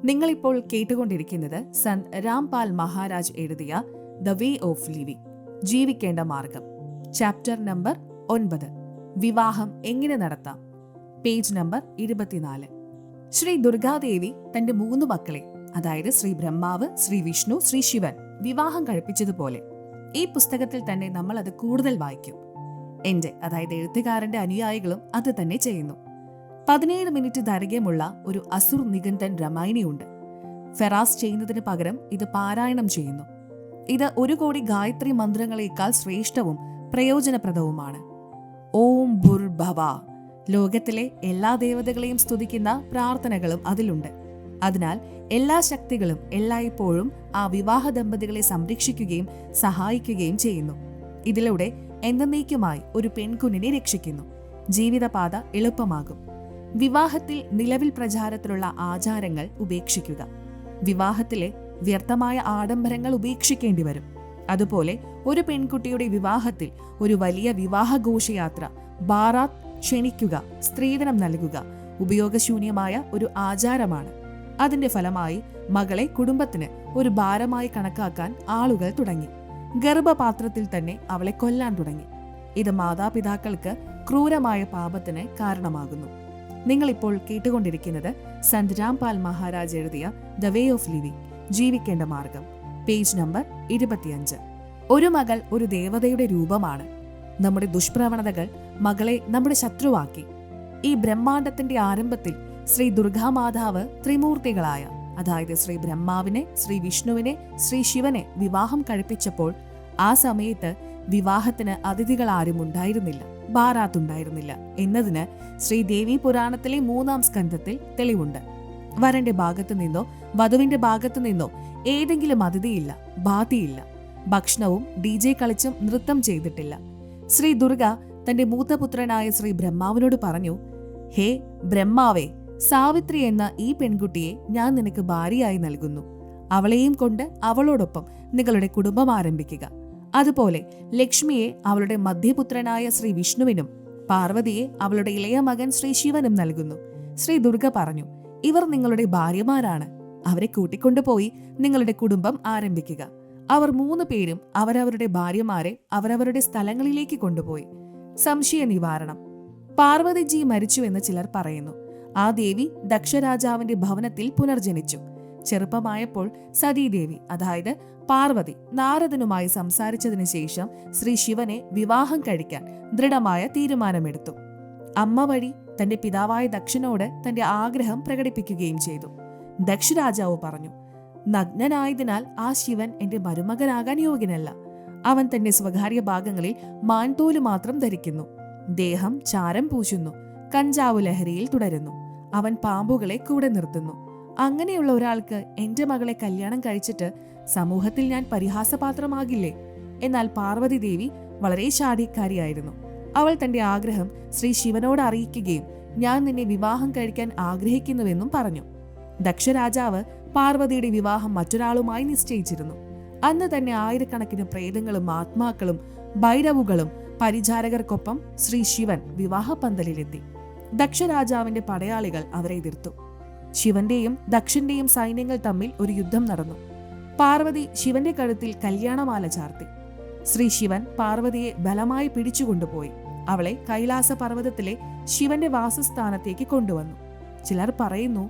നിങ്ങളിപ്പോൾ കേട്ടുകൊണ്ടിരിക്കുന്നത് സന്ത് രാംപാൽ മഹാരാജ് എഴുതിയ ദ വേ ഓഫ് ലിവിംഗ്, ജീവിക്കേണ്ട മാർഗം, ചാപ്റ്റർ നമ്പർ 9, വിവാഹം എങ്ങനെ നടത്താം, പേജ് നമ്പർ 24. ശ്രീ ദുർഗാദേവി തന്റെ 3 മക്കളെ, അതായത് ശ്രീ ബ്രഹ്മാവ്, ശ്രീ വിഷ്ണു, ശ്രീ ശിവൻ വിവാഹം കഴിപ്പിച്ചതുപോലെ ഈ പുസ്തകത്തിൽ തന്നെ നമ്മൾ അത് കൂടുതൽ വായിക്കും. എന്റെ, അതായത് എഴുത്തുകാരന്റെ അനുയായികളും അത് തന്നെ ചെയ്യുന്നു. 17 മിനിറ്റ് ദൈർഘ്യമുള്ള ഒരു അസുർ നികന്തൻ രാമായണിയുണ്ട്. ഫെറാസ് ചെയ്യുന്നതിന് പകരം ഇത് പാരായണം ചെയ്യുന്നു. ഇത് 1 കോടി ഗായത്രി മന്ത്രങ്ങളേക്കാൾ ശ്രേഷ്ഠവും പ്രയോജനപ്രദവുമാണ്. ഓം ഭുർഭവ, ലോകത്തിലെ എല്ലാ ദേവതകളെയും സ്തുതിക്കുന്ന പ്രാർത്ഥനകളും അതിലുണ്ട്. അതിനാൽ എല്ലാ ശക്തികളും എല്ലായ്പ്പോഴും ആ വിവാഹ ദമ്പതികളെ സംരക്ഷിക്കുകയും സഹായിക്കുകയും ചെയ്യുന്നു. ഇതിലൂടെ എന്നേക്കുമായി ഒരു പെൺകുഞ്ഞിനെ രക്ഷിക്കുന്നു. ജീവിതപാത എളുപ്പമാകും. വിവാഹത്തിൽ നിലവിൽ പ്രചാരത്തിലുള്ള ആചാരങ്ങൾ ഉപേക്ഷിക്കുക. വിവാഹത്തിലെ വ്യർത്ഥമായ ആഡംബരങ്ങൾ ഉപേക്ഷിക്കേണ്ടി വരും. അതുപോലെ ഒരു പെൺകുട്ടിയുടെ വിവാഹത്തിൽ ഒരു വലിയ വിവാഹ ഘോഷയാത്ര, ബാറാത്ത് ക്ഷണിക്കുക, സ്ത്രീധനം നൽകുക ഉപയോഗശൂന്യമായ ഒരു ആചാരമാണ്. അതിന്റെ ഫലമായി മകളെ കുടുംബത്തിന് ഒരു ഭാരമായി കണക്കാക്കാൻ ആളുകൾ തുടങ്ങി. ഗർഭപാത്രത്തിൽ തന്നെ അവളെ കൊല്ലാൻ തുടങ്ങി. ഇത് മാതാപിതാക്കൾക്ക് ക്രൂരമായ പാപത്തിന് കാരണമാകുന്നു. നിങ്ങളിപ്പോൾ കേട്ടുകൊണ്ടിരിക്കുന്നത് സന്ത് രാംപാൽ മഹാരാജ് എഴുതിയ ദ വേ ഓഫ് ലിവിംഗ്, ജീവിക്കേണ്ട മാർഗം, പേജ് നമ്പർ 25. ഒരു മകൾ ഒരു ദേവതയുടെ രൂപമാണ്. നമ്മുടെ ദുഷ്പ്രവണതകൾ മകളെ നമ്മുടെ ശത്രുവാക്കി. ഈ ബ്രഹ്മാണ്ടത്തിന്റെ ആരംഭത്തിൽ ശ്രീ ദുർഗാമാതാവ് ത്രിമൂർത്തികളായ, അതായത് ശ്രീ ബ്രഹ്മാവിനെ, ശ്രീ വിഷ്ണുവിനെ, ശ്രീ ശിവനെ വിവാഹം കഴിപ്പിച്ചപ്പോൾ ആ സമയത്ത് വിവാഹത്തിന് അതിഥികൾ ആരും ഉണ്ടായിരുന്നില്ല, ബാറാത്തുണ്ടായിരുന്നില്ല എന്നതിന് ശ്രീദേവി പുരാണത്തിലെ 3-ാം സ്കന്ധത്തിൽ തെളിവുണ്ട്. വരന്റെ ഭാഗത്തു നിന്നോ വധുവിന്റെ ഭാഗത്തു നിന്നോ ഏതെങ്കിലും അതിഥിയില്ല, ബാധിയില്ല. ഭക്ഷണവും DJ കളിച്ചും നൃത്തം ചെയ്തിട്ടില്ല. ശ്രീ ദുർഗ തന്റെ മൂത്തപുത്രനായ ശ്രീ ബ്രഹ്മാവിനോട് പറഞ്ഞു, ഹേ ബ്രഹ്മാവേ, സാവിത്രി എന്ന ഈ പെൺകുട്ടിയെ ഞാൻ നിനക്ക് ഭാര്യയായി നൽകുന്നു. അവളെയും കൊണ്ട് അവളോടൊപ്പം നിങ്ങളുടെ കുടുംബം ആരംഭിക്കുക. അതുപോലെ ലക്ഷ്മിയെ അവളുടെ മധ്യപുത്രനായ ശ്രീ വിഷ്ണുവിനും പാർവതിയെ അവളുടെ ഇളയ മകൻ ശ്രീ ശിവനും നൽകുന്നു. ശ്രീ ദുർഗ പറഞ്ഞു, ഇവർ നിങ്ങളുടെ ഭാര്യമാരാണ്. അവരെ കൂട്ടിക്കൊണ്ടുപോയി നിങ്ങളുടെ കുടുംബം ആരംഭിക്കുക. അവർ 3 പേരും അവരവരുടെ ഭാര്യമാരെ അവരവരുടെ സ്ഥലങ്ങളിലേക്ക് കൊണ്ടുപോയി. സംശയ നിവാരണം. പാർവതിജി മരിച്ചു എന്ന് ചിലർ പറയുന്നു. ആ ദേവി ദക്ഷരാജാവിന്റെ ഭവനത്തിൽ പുനർജനിച്ചു. ചെറുപ്പമായപ്പോൾ സതീദേവി, അതായത് പാർവതി, നാരദനുമായി സംസാരിച്ചതിനു ശേഷം ശ്രീ ശിവനെ വിവാഹം കഴിക്കാൻ ദൃഢമായ തീരുമാനമെടുത്തു. അമ്മ വഴി തന്റെ പിതാവായ ദക്ഷനോട് തന്റെ ആഗ്രഹം പ്രകടിപ്പിക്കുകയും ചെയ്തു. ദക്ഷരാജാവ് പറഞ്ഞു, നഗ്നനായതിനാൽ ആ ശിവൻ എന്റെ മരുമകനാകാൻ യോഗ്യനല്ല. അവൻ തന്റെ സ്വകാര്യ ഭാഗങ്ങളിൽ മാൻതോല് മാത്രം ധരിക്കുന്നു, ദേഹം ചാരം പൂശുന്നു, കഞ്ചാവ് ലഹരിയിൽ തുടരുന്നു. അവൻ പാമ്പുകളെ കൂടെ നിർത്തുന്നു. അങ്ങനെയുള്ള ഒരാൾക്ക് എന്റെ മകളെ കല്യാണം കഴിച്ചിട്ട് സമൂഹത്തിൽ ഞാൻ പരിഹാസപാത്രമാകില്ലേ? എന്നാൽ പാർവതി ദേവി വളരെ ശാഠ്യക്കാരിയായിരുന്നു. അവൾ തന്റെ ആഗ്രഹം ശ്രീ ശിവനോട് അറിയിക്കുകയും ഞാൻ നിന്നെ വിവാഹം കഴിക്കാൻ ആഗ്രഹിക്കുന്നുവെന്നും പറഞ്ഞു. ദക്ഷരാജാവ് പാർവതിയുടെ വിവാഹം മറ്റൊരാളുമായി നിശ്ചയിച്ചിരുന്നു. അന്ന് തന്നെ ആയിരക്കണക്കിന് പ്രേതങ്ങളും ആത്മാക്കളും ഭൈരവുകളും പരിചാരകർക്കൊപ്പം ശ്രീ ശിവൻ വിവാഹ പന്തലിലെത്തി. ദക്ഷരാജാവിന്റെ പടയാളികൾ അവരെ എതിർത്തു. ശിവന്റെയും ദക്ഷന്റെയും സൈന്യങ്ങൾ തമ്മിൽ ഒരു യുദ്ധം നടന്നു. പാർവതി ശിവന്റെ കഴുത്തിൽ കല്യാണമാല ചാർത്തി. ശ്രീ ശിവൻ പാർവതിയെ ബലമായി പിടിച്ചുകൊണ്ടുപോയി അവളെ കൈലാസ പർവ്വതത്തിലെ ശിവന്റെ വാസസ്ഥാനത്തേക്ക് കൊണ്ടുവന്നു. ചിലർ പറയുന്നു,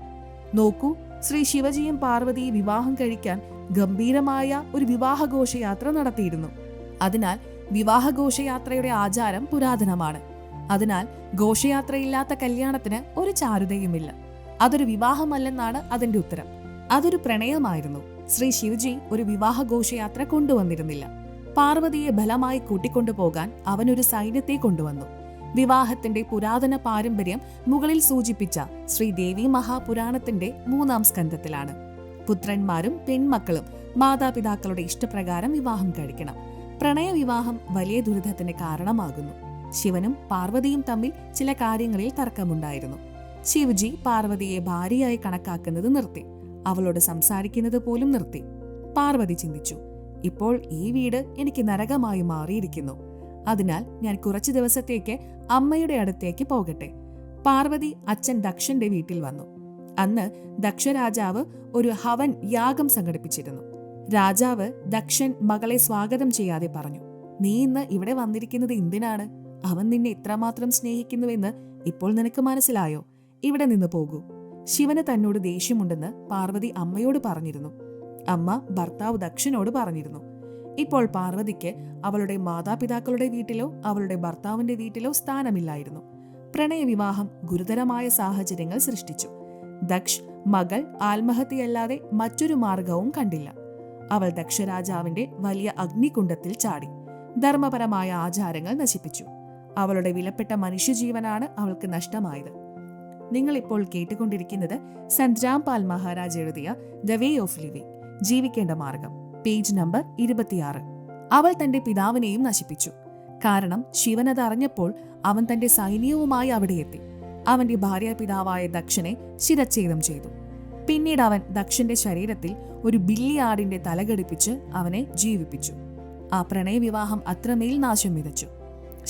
നോക്കൂ, ശ്രീ ശിവജിയും പാർവതിയെ വിവാഹം കഴിക്കാൻ ഗംഭീരമായ ഒരു വിവാഹഘോഷയാത്ര നടത്തിയിരുന്നു. അതിനാൽ വിവാഹഘോഷയാത്രയുടെ ആചാരം പുരാതനമാണ്. അതിനാൽ ഘോഷയാത്രയില്ലാത്ത കല്യാണത്തിന് ഒരു ചാരുതയുമില്ല. അതൊരു വിവാഹമല്ലെന്നാണ് അതിന്റെ ഉത്തരം. അതൊരു പ്രണയമായിരുന്നു. ശ്രീ ശിവജി ഒരു വിവാഹഘോഷയാത്ര കൊണ്ടുവന്നിരുന്നില്ല. പാർവതിയെ ബലമായി കൂട്ടിക്കൊണ്ടുപോകാൻ അവനൊരു സൈന്യത്തെ കൊണ്ടുവന്നു. വിവാഹത്തിന്റെ പുരാതന പാരമ്പര്യം മുകളിൽ സൂചിപ്പിച്ച ശ്രീദേവി മഹാപുരാണത്തിന്റെ 3-ാം സ്കന്ധത്തിലാണ്. പുത്രന്മാരും പെൺമക്കളും മാതാപിതാക്കളുടെ ഇഷ്ടപ്രകാരം വിവാഹം കഴിക്കണം. പ്രണയവിവാഹം വലിയ ദുരിതത്തിന് കാരണമാകുന്നു. ശിവനും പാർവതിയും തമ്മിൽ ചില കാര്യങ്ങളിൽ തർക്കമുണ്ടായിരുന്നു. ശിവജി പാർവതിയെ ഭാര്യയായി കണക്കാക്കുന്നത് നിർത്തി. അവളോട് സംസാരിക്കുന്നത് പോലും നിർത്തി. പാർവതി ചിന്തിച്ചു, ഇപ്പോൾ ഈ വീട് എനിക്ക് നരകമായി മാറിയിരിക്കുന്നു. അതിനാൽ ഞാൻ കുറച്ചു ദിവസത്തേക്ക് അമ്മയുടെ അടുത്തേക്ക് പോകട്ടെ. പാർവതി അച്ഛൻ ദക്ഷന്റെ വീട്ടിൽ വന്നു. അന്ന് ദക്ഷരാജാവ് ഒരു ഹവൻ യാഗം സംഘടിപ്പിച്ചിരുന്നു. രാജാവ് ദക്ഷൻ മകളെ സ്വാഗതം ചെയ്യാതെ പറഞ്ഞു, നീ ഇന്ന് ഇവിടെ വന്നിരിക്കുന്നത് എന്തിനാണ്? അവൻ നിന്നെ ഇത്രമാത്രം സ്നേഹിക്കുന്നുവെന്ന് ഇപ്പോൾ നിനക്ക് മനസ്സിലായോ? ഇവിടെ നിന്ന് പോകൂ. ശിവന് തന്നോട് ദേഷ്യമുണ്ടെന്ന് പാർവതി അമ്മയോട് പറഞ്ഞിരുന്നു. അമ്മ ഭർത്താവ് ദക്ഷനോട് പറഞ്ഞിരുന്നു. ഇപ്പോൾ പാർവതിക്ക് അവളുടെ മാതാപിതാക്കളുടെ വീട്ടിലോ അവളുടെ ഭർത്താവിന്റെ വീട്ടിലോ സ്ഥാനമില്ലായിരുന്നു. പ്രണയവിവാഹം ഗുരുതരമായ സാഹചര്യങ്ങൾ സൃഷ്ടിച്ചു. ദക്ഷ് മകൾ ആത്മഹത്യയല്ലാതെ മറ്റൊരു മാർഗവും കണ്ടില്ല. അവൾ ദക്ഷരാജാവിന്റെ വലിയ അഗ്നികുണ്ഡത്തിൽ ചാടി. ധർമ്മപരമായ ആചാരങ്ങൾ നശിപ്പിച്ചു. അവളുടെ വിലപ്പെട്ട മനുഷ്യജീവനാണ് അവൾക്ക് നഷ്ടമായത്. നിങ്ങൾ ഇപ്പോൾ കേട്ടുകൊണ്ടിരിക്കുന്നത് സന്ത് രാംപാൽ മഹാരാജ് എഴുതിയ ദ വേ ഓഫ് ലിവിംഗ്, ജീവിക്കേണ്ട മാർഗം, പേജ് നമ്പർ 26. അവൾ തന്റെ പിതാവിനെയും നശിപ്പിച്ചു. കാരണം ശിവൻ അത് അറിഞ്ഞപ്പോൾ അവൻ തന്റെ സൈന്യവുമായി അവിടെ എത്തി. അവന്റെ ഭാര്യാപിതാവായ ദക്ഷനെ ശിരച്ഛേദം ചെയ്തു. പിന്നീട് അവൻ ദക്ഷന്റെ ശരീരത്തിൽ ഒരു ബില്ലിയാടിന്റെ തല ഘടിപ്പിച്ച് അവനെ ജീവിപ്പിച്ചു. ആ പ്രണയവിവാഹം അത്രമേൽ നാശം വിതച്ചു.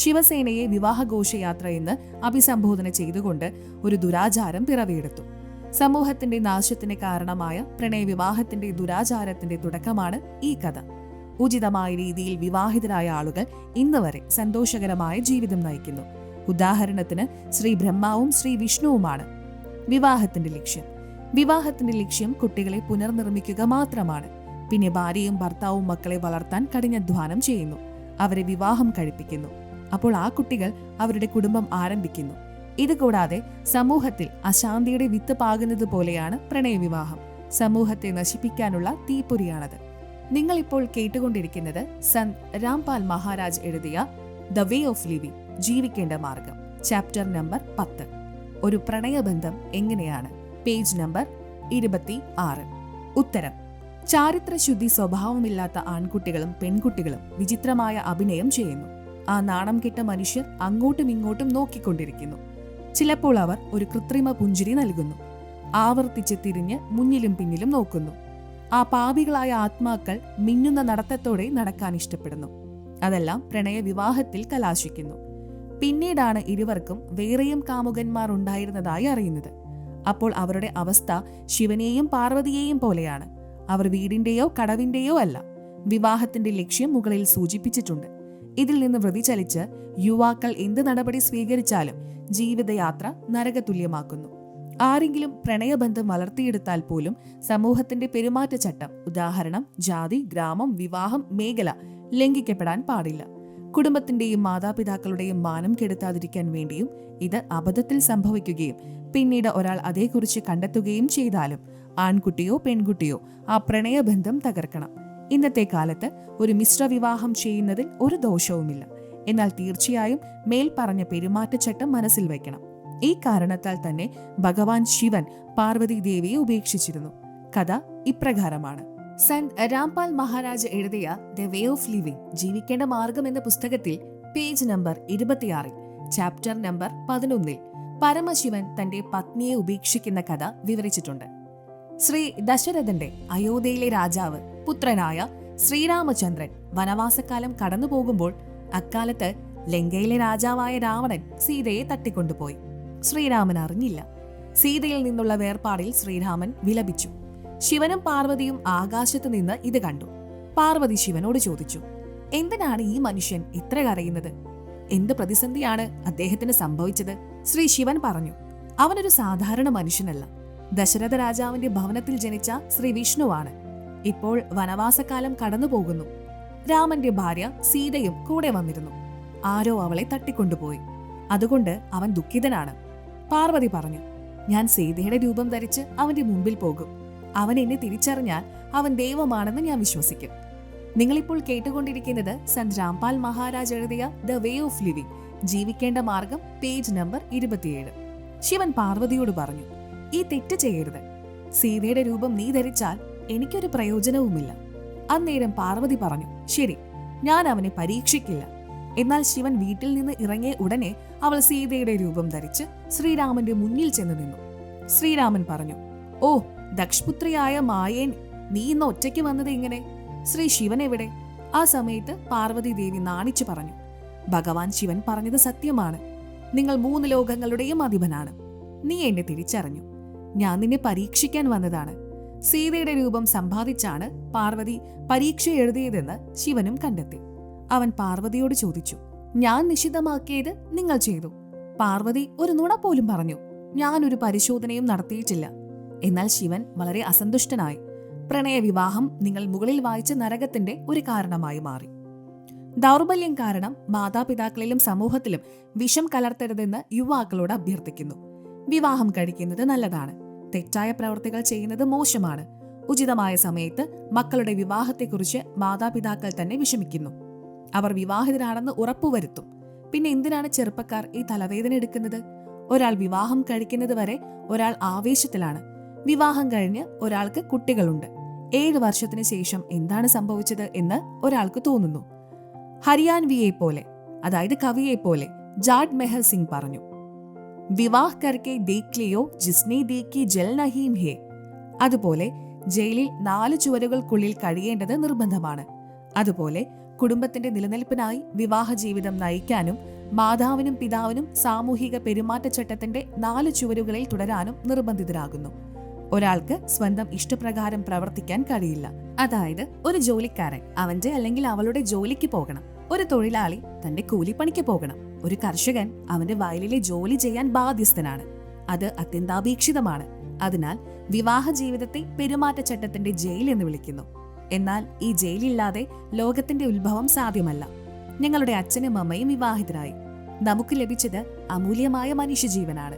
ശിവസേനയെ വിവാഹഘോഷയാത്ര എന്ന് അഭിസംബോധന ചെയ്തുകൊണ്ട് ഒരു ദുരാചാരം പിറവിയെടുത്തു. സമൂഹത്തിന്റെ നാശത്തിന് കാരണമായ പ്രണയവിവാഹത്തിന്റെ ദുരാചാരത്തിന്റെ തുടക്കമാണ് ഈ കഥ. ഉചിതമായ രീതിയിൽ വിവാഹിതരായ ആളുകൾ ഇന്ന് വരെ സന്തോഷകരമായ ജീവിതം നയിക്കുന്നു. ഉദാഹരണത്തിന് ശ്രീ ബ്രഹ്മാവും ശ്രീ വിഷ്ണുവുമാണ്. വിവാഹത്തിന്റെ ലക്ഷ്യം കുട്ടികളെ പുനർനിർമ്മിക്കുക മാത്രമാണ്. പിന്നെ ഭാര്യയും ഭർത്താവും മക്കളെ വളർത്താൻ കഠിനാധ്വാനം ചെയ്യുന്നു. അവരെ വിവാഹം കഴിപ്പിക്കുന്നു. അപ്പോൾ ആ കുട്ടികൾ അവരുടെ കുടുംബം ആരംഭിക്കുന്നു. ഇതുകൂടാതെ സമൂഹത്തിൽ അശാന്തിയുടെ വിത്ത് പാകുന്നത് പോലെയാണ് പ്രണയവിവാഹം. സമൂഹത്തെ നശിപ്പിക്കാനുള്ള തീപ്പൊരിയാണത്. നിങ്ങൾ ഇപ്പോൾ കേട്ടുകൊണ്ടിരിക്കുന്നത് സന്ത് രാംപാൽ മഹാരാജ് എഴുതിയ ദ വേ ഓഫ് ലിവിംഗ്, ജീവിക്കേണ്ട മാർഗം, ചാപ്റ്റർ നമ്പർ 10. ഒരു പ്രണയബന്ധം എങ്ങനെയാണ്, പേജ് നമ്പർ 26. ഉത്തരം: ചാരിത്രശുദ്ധി സ്വഭാവമില്ലാത്ത ആൺകുട്ടികളും പെൺകുട്ടികളും വിചിത്രമായ അഭിനയം ചെയ്യുന്നു. ആ നാണം കെട്ട മനുഷ്യർ അങ്ങോട്ടും ഇങ്ങോട്ടും നോക്കിക്കൊണ്ടിരിക്കുന്നു. ചിലപ്പോൾ അവർ ഒരു കൃത്രിമ പുഞ്ചിരി നൽകുന്നു. ആവർത്തിച്ച് തിരിഞ്ഞ് മുന്നിലും പിന്നിലും നോക്കുന്നു. ആ പാപികളായ ആത്മാക്കൾ മിന്നുന്ന നടത്തത്തോടെ നടക്കാൻ ഇഷ്ടപ്പെടുന്നു. അതെല്ലാം പ്രണയവിവാഹത്തിൽ കലാശിക്കുന്നു. പിന്നീടാണ് ഇരുവർക്കും വേറെയും കാമുകന്മാർ ഉണ്ടായിരുന്നതായി അറിയുന്നത്. അപ്പോൾ അവരുടെ അവസ്ഥ ശിവനെയും പാർവതിയെയും പോലെയാണ്. അവർ വീടിന്റെയോ കടവിന്റെയോ അല്ല. വിവാഹത്തിന്റെ ലക്ഷ്യം മുകളിൽ സൂചിപ്പിച്ചിട്ടുണ്ട്. ഇതിൽ നിന്ന് വ്യതിചലിച്ച് യുവാക്കൾ എന്ത് നടപടി സ്വീകരിച്ചാലും ജീവിതയാത്ര നരകതുല്യമാക്കുന്നു. ആരെങ്കിലും പ്രണയബന്ധം വളർത്തിയെടുത്താൽ പോലും സമൂഹത്തിന്റെ പെരുമാറ്റച്ചട്ടം, ഉദാഹരണം ജാതി, ഗ്രാമം, വിവാഹം, മേഖല ലംഘിക്കപ്പെടാൻ പാടില്ല. കുടുംബത്തിന്റെയും മാതാപിതാക്കളുടെയും മാനം കെടുത്താതിരിക്കാൻ വേണ്ടിയും ഇത് അബദ്ധത്തിൽ സംഭവിക്കുകയും പിന്നീട് ഒരാൾ അതേക്കുറിച്ച് കണ്ടെത്തുകയും ചെയ്താലും ആൺകുട്ടിയോ പെൺകുട്ടിയോ ആ പ്രണയബന്ധം തകർക്കണം. ഇന്നത്തെ കാലത്ത് ഒരു മിശ്രവിവാഹം ചെയ്യുന്നതിൽ ഒരു ദോഷവുമില്ല. എന്നാൽ തീർച്ചയായും മേൽപ്പറഞ്ഞ പെരുമാറ്റച്ചട്ടം മനസ്സിൽ വയ്ക്കണം. ഈ കാരണത്താൽ തന്നെ ഭഗവാൻ ശിവൻ പാർവതി ദേവിയെ ഉപേക്ഷിച്ചിരുന്നു. കഥ ഇപ്രകാരമാണ്. സന്ത് രാംപാൽ മഹാരാജ് എഴുതിയ ദ വേ ഓഫ് ലിവിംഗ്, ജീവിക്കേണ്ട മാർഗം എന്ന പുസ്തകത്തിൽ page number 26, chapter number 11 Paramasivan തന്റെ പത്നിയെ ഉപേക്ഷിക്കുന്ന കഥ വിവരിച്ചിട്ടുണ്ട്. ശ്രീ ദശരഥന്റെ അയോധ്യയിലെ രാജാവ് പുത്രനായ ശ്രീരാമചന്ദ്രൻ വനവാസക്കാലം കടന്നു പോകുമ്പോൾ അക്കാലത്ത് ലങ്കയിലെ രാജാവായ രാവണൻ സീതയെ തട്ടിക്കൊണ്ടുപോയി. ശ്രീരാമൻ അറിഞ്ഞില്ല. സീതയിൽ നിന്നുള്ള വേർപാടിൽ ശ്രീരാമൻ വിലപിച്ചു. ശിവനും പാർവതിയും ആകാശത്ത് നിന്ന് ഇത് കണ്ടു. പാർവതി ശിവനോട് ചോദിച്ചു, എന്തിനാണ് ഈ മനുഷ്യൻ ഇത്ര കരയുന്നത്? എന്ത് പ്രതിസന്ധിയാണ് അദ്ദേഹത്തിന് സംഭവിച്ചത്? ശ്രീ ശിവൻ പറഞ്ഞു, അവനൊരു സാധാരണ മനുഷ്യനല്ല. ദശരഥ രാജാവിന്റെ ഭവനത്തിൽ ജനിച്ച ശ്രീ വിഷ്ണുവാണ്. ഇപ്പോൾ വനവാസക്കാലം കടന്നു പോകുന്നു. രാമന്റെ ഭാര്യ സീതയും കൂടെ വന്നിരുന്നു. ആരോ അവളെ തട്ടിക്കൊണ്ടുപോയി. അതുകൊണ്ട് അവൻ ദുഃഖിതനാണ്. പാർവതി പറഞ്ഞു, ഞാൻ സീതയുടെ രൂപം ധരിച്ച് അവന്റെ മുമ്പിൽ പോകും. അവൻ എന്നെ തിരിച്ചറിഞ്ഞാൽ അവൻ ദൈവമാണെന്ന് ഞാൻ വിശ്വസിക്കും. നിങ്ങളിപ്പോൾ കേട്ടുകൊണ്ടിരിക്കുന്നത് സന്ത് രാംപാൽ മഹാരാജ് എഴുതിയ ദ വേ ഓഫ് ലിവിംഗ്, ജീവിക്കേണ്ട മാർഗം, പേജ് നമ്പർ 27. ശിവൻ പാർവതിയോട് പറഞ്ഞു, ഈ തെറ്റ് ചെയ്യരുത്. സീതയുടെ രൂപം നീ ധരിച്ചാൽ എനിക്കൊരു പ്രയോജനവുമില്ല. അന്നേരം പാർവതി പറഞ്ഞു, ശരി, ഞാൻ അവനെ പരീക്ഷിക്കില്ല. എന്നാൽ ശിവൻ വീട്ടിൽ നിന്ന് ഇറങ്ങിയ ഉടനെ അവൾ സീതയുടെ രൂപം ധരിച്ച് ശ്രീരാമന്റെ മുന്നിൽ ചെന്ന് നിന്നു. ശ്രീരാമൻ പറഞ്ഞു, ഓ ദക്ഷപുത്രിയായ മായേൻ, നീ ഇന്ന് ഒറ്റയ്ക്ക് വന്നത് എങ്ങനെ? ശ്രീ ശിവൻ എവിടെ? ആ സമയത്ത് പാർവതി ദേവി നാണിച്ചു പറഞ്ഞു, ഭഗവാൻ ശിവൻ പറഞ്ഞത് സത്യമാണ്. നിങ്ങൾ 3 ലോകങ്ങളുടെയും അധിപനാണ്. നീ എന്നെ തിരിച്ചറിഞ്ഞു. ഞാൻ നിന്നെ പരീക്ഷിക്കാൻ വന്നതാണ്. സീതയുടെ രൂപം സമ്പാദിച്ചാണ് പാർവതി പരീക്ഷ എഴുതിയതെന്ന് ശിവനും കണ്ടെത്തി. അവൻ പാർവതിയോട് ചോദിച്ചു, ഞാൻ നിഷിദ്ധമാക്കിയത് നിങ്ങൾ ചെയ്തു. പാർവതി ഒരു നുണ പോലും പറഞ്ഞു. ഞാനൊരു പരിശോധനയും നടത്തിയിട്ടില്ല. എന്നാൽ ശിവൻ വളരെ അസന്തുഷ്ടനായി. പ്രണയവിവാഹം നിങ്ങൾ മുകളിൽ വായിച്ച നരകത്തിന്റെ ഒരു കാരണമായി മാറി. ദൗർബല്യം കാരണം മാതാപിതാക്കളിലും സമൂഹത്തിലും വിഷം കലർത്തരുതെന്ന് യുവാക്കളോട് അഭ്യർത്ഥിക്കുന്നു. വിവാഹം കഴിക്കുന്നത് നല്ലതാണ്. തെറ്റായ പ്രവൃത്തികൾ ചെയ്യുന്നത് മോശമാണ്. ഉചിതമായ സമയത്ത് മക്കളുടെ വിവാഹത്തെക്കുറിച്ച് മാതാപിതാക്കൾ തന്നെ വിഷമിക്കുന്നു. അവർ വിവാഹിതരാണെന്ന് ഉറപ്പുവരുത്തും. പിന്നെ എന്തിനാണ് ചെറുപ്പക്കാർ ഈ തലവേദന എടുക്കുന്നത്? ഒരാൾ വിവാഹം കഴിക്കുന്നത് വരെ ഒരാൾ ആവേശത്തിലാണ്. വിവാഹം കഴിഞ്ഞ് ഒരാൾക്ക് കുട്ടികളുണ്ട്. 7 വർഷത്തിന് ശേഷം എന്താണ് സംഭവിച്ചത് എന്ന് ഒരാൾക്ക് തോന്നുന്നു. ഹരിയാൻവിയെ പോലെ, അതായത് കവിയെപ്പോലെ ജാഡ് മെഹർ സിംഗ് പറഞ്ഞു, വിവാഹ് കർക്കെ ദേഖ് ലിയോ ജിസ്നെ ദേഖി ജൽ നഹീം ഹേ. അതുപോലെ ജയിലിൽ 4 ചുവരുകൾക്കുള്ളിൽ കഴിയേണ്ടത് നിർബന്ധമാണ്. അതുപോലെ കുടുംബത്തിന്റെ നിലനിൽപ്പിനായി വിവാഹ ജീവിതം നയിക്കാനും മാതാവിനും പിതാവിനും സാമൂഹിക പെരുമാറ്റച്ചട്ടത്തിന്റെ 4 ചുവരുകളിൽ തുടരാനും നിർബന്ധിതരാകുന്നു. ഒരാൾക്ക് സ്വന്തം ഇഷ്ടപ്രകാരം പ്രവർത്തിക്കാൻ കഴിയില്ല. അതായത് ഒരു ജോലിക്കാരൻ അവന്റെ അല്ലെങ്കിൽ അവളുടെ ജോലിക്ക് പോകണം. ഒരു തൊഴിലാളി തന്റെ കൂലിപ്പണിക്ക് പോകണം. ഒരു കർഷകൻ അവന്റെ വയലിലെ ജോലി ചെയ്യാൻ ബാധ്യസ്ഥനാണ്. അത് അത്യന്താപേക്ഷിതമാണ്. അതിനാൽ വിവാഹ ജീവിതത്തെ പെരുമാറ്റച്ചട്ടത്തിന്റെ ജയിൽ എന്ന് വിളിക്കുന്നു. എന്നാൽ ഈ ജയിലില്ലാതെ ലോകത്തിന്റെ ഉത്ഭവം സാധ്യമല്ല. ഞങ്ങളുടെ അച്ഛനും അമ്മയും വിവാഹിതരായി. നമുക്ക് ലഭിച്ചത് അമൂല്യമായ മനുഷ്യജീവനാണ്.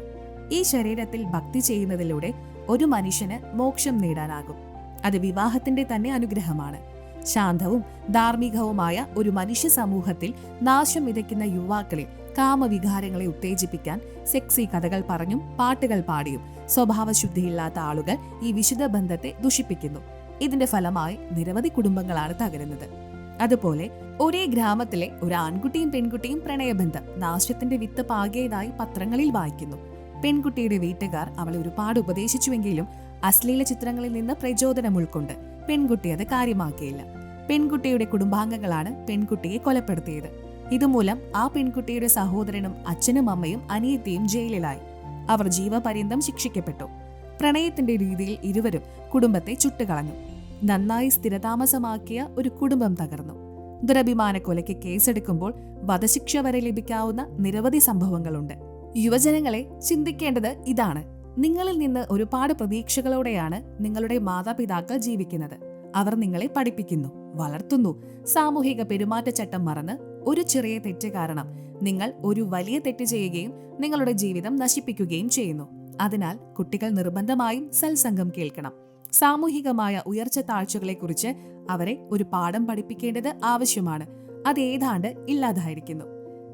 ഈ ശരീരത്തിൽ ഭക്തി ചെയ്യുന്നതിലൂടെ ഒരു മനുഷ്യന് മോക്ഷം നേടാനാകും. അത് വിവാഹത്തിന്റെ തന്നെ അനുഗ്രഹമാണ്. ശാന്തവും ധാർമ്മികവുമായ ഒരു മനുഷ്യ സമൂഹത്തിൽ നാശം വിതയ്ക്കുന്ന യുവാക്കളിൽ കാമവികാരങ്ങളെ ഉത്തേജിപ്പിക്കാൻ സെക്സി കഥകൾ പറഞ്ഞും പാട്ടുകൾ പാടിയും സ്വഭാവശുദ്ധിയില്ലാത്ത ആളുകൾ ഈ വിശുദ്ധ ബന്ധത്തെ ദുഷിപ്പിക്കുന്നു. ഇതിന്റെ ഫലമായി നിരവധി കുടുംബങ്ങളാണ് തകരുന്നത്. അതുപോലെ ഒരേ ഗ്രാമത്തിലെ ഒരു ആൺകുട്ടിയും പെൺകുട്ടിയും പ്രണയബന്ധം നാശത്തിന്റെ വിത്ത് പാകിയതായി പത്രങ്ങളിൽ വായിക്കുന്നു. പെൺകുട്ടിയുടെ വീട്ടുകാർ അവളെ ഒരുപാട് ഉപദേശിച്ചുവെങ്കിലും അശ്ലീല ചിത്രങ്ങളിൽ നിന്ന് പ്രചോദനം ഉൾക്കൊണ്ട് പെൺകുട്ടി അത് കാര്യമാക്കിയില്ല. പെൺകുട്ടിയുടെ കുടുംബാംഗങ്ങളാണ് പെൺകുട്ടിയെ കൊലപ്പെടുത്തിയത്. ഇതുമൂലം ആ പെൺകുട്ടിയുടെ സഹോദരനും അച്ഛനും അമ്മയും അനിയത്തിയും ജയിലിലായി. അവർ ജീവപര്യന്തം ശിക്ഷിക്കപ്പെട്ടു. പ്രണയത്തിന്റെ രീതിയിൽ ഇരുവരും കുടുംബത്തെ ചുട്ടുകളഞ്ഞു. നന്നായി സ്ഥിരതാമസമാക്കിയ ഒരു കുടുംബം തകർന്നു. ദുരഭിമാന കൊലയ്ക്ക് കേസെടുക്കുമ്പോൾ വധശിക്ഷ വരെ ലഭിക്കാവുന്ന നിരവധി സംഭവങ്ങളുണ്ട്. യുവജനങ്ങളെ ചിന്തിക്കേണ്ടത് ഇതാണ്. നിങ്ങളിൽ നിന്ന് ഒരുപാട് പ്രതീക്ഷകളോടെയാണ് നിങ്ങളുടെ മാതാപിതാക്കൾ ജീവിക്കുന്നത്. അവർ നിങ്ങളെ പഠിപ്പിക്കുന്നു, വളർത്തുന്നു. സാമൂഹിക പെരുമാറ്റച്ചട്ടം മറന്ന് ഒരു ചെറിയ തെറ്റ് കാരണം നിങ്ങൾ ഒരു വലിയ തെറ്റ് ചെയ്യുകയും നിങ്ങളുടെ ജീവിതം നശിപ്പിക്കുകയും ചെയ്യുന്നു. അതിനാൽ കുട്ടികൾ നിർബന്ധമായും സത്സംഗം കേൾക്കണം. സാമൂഹികമായ ഉയർച്ച താഴ്ചകളെക്കുറിച്ച് അവരെ ഒരു പാഠം പഠിപ്പിക്കേണ്ടത് ആവശ്യമാണ്. അത് ഏതാണ്ട് ഇല്ലാതായിരിക്കുന്നു.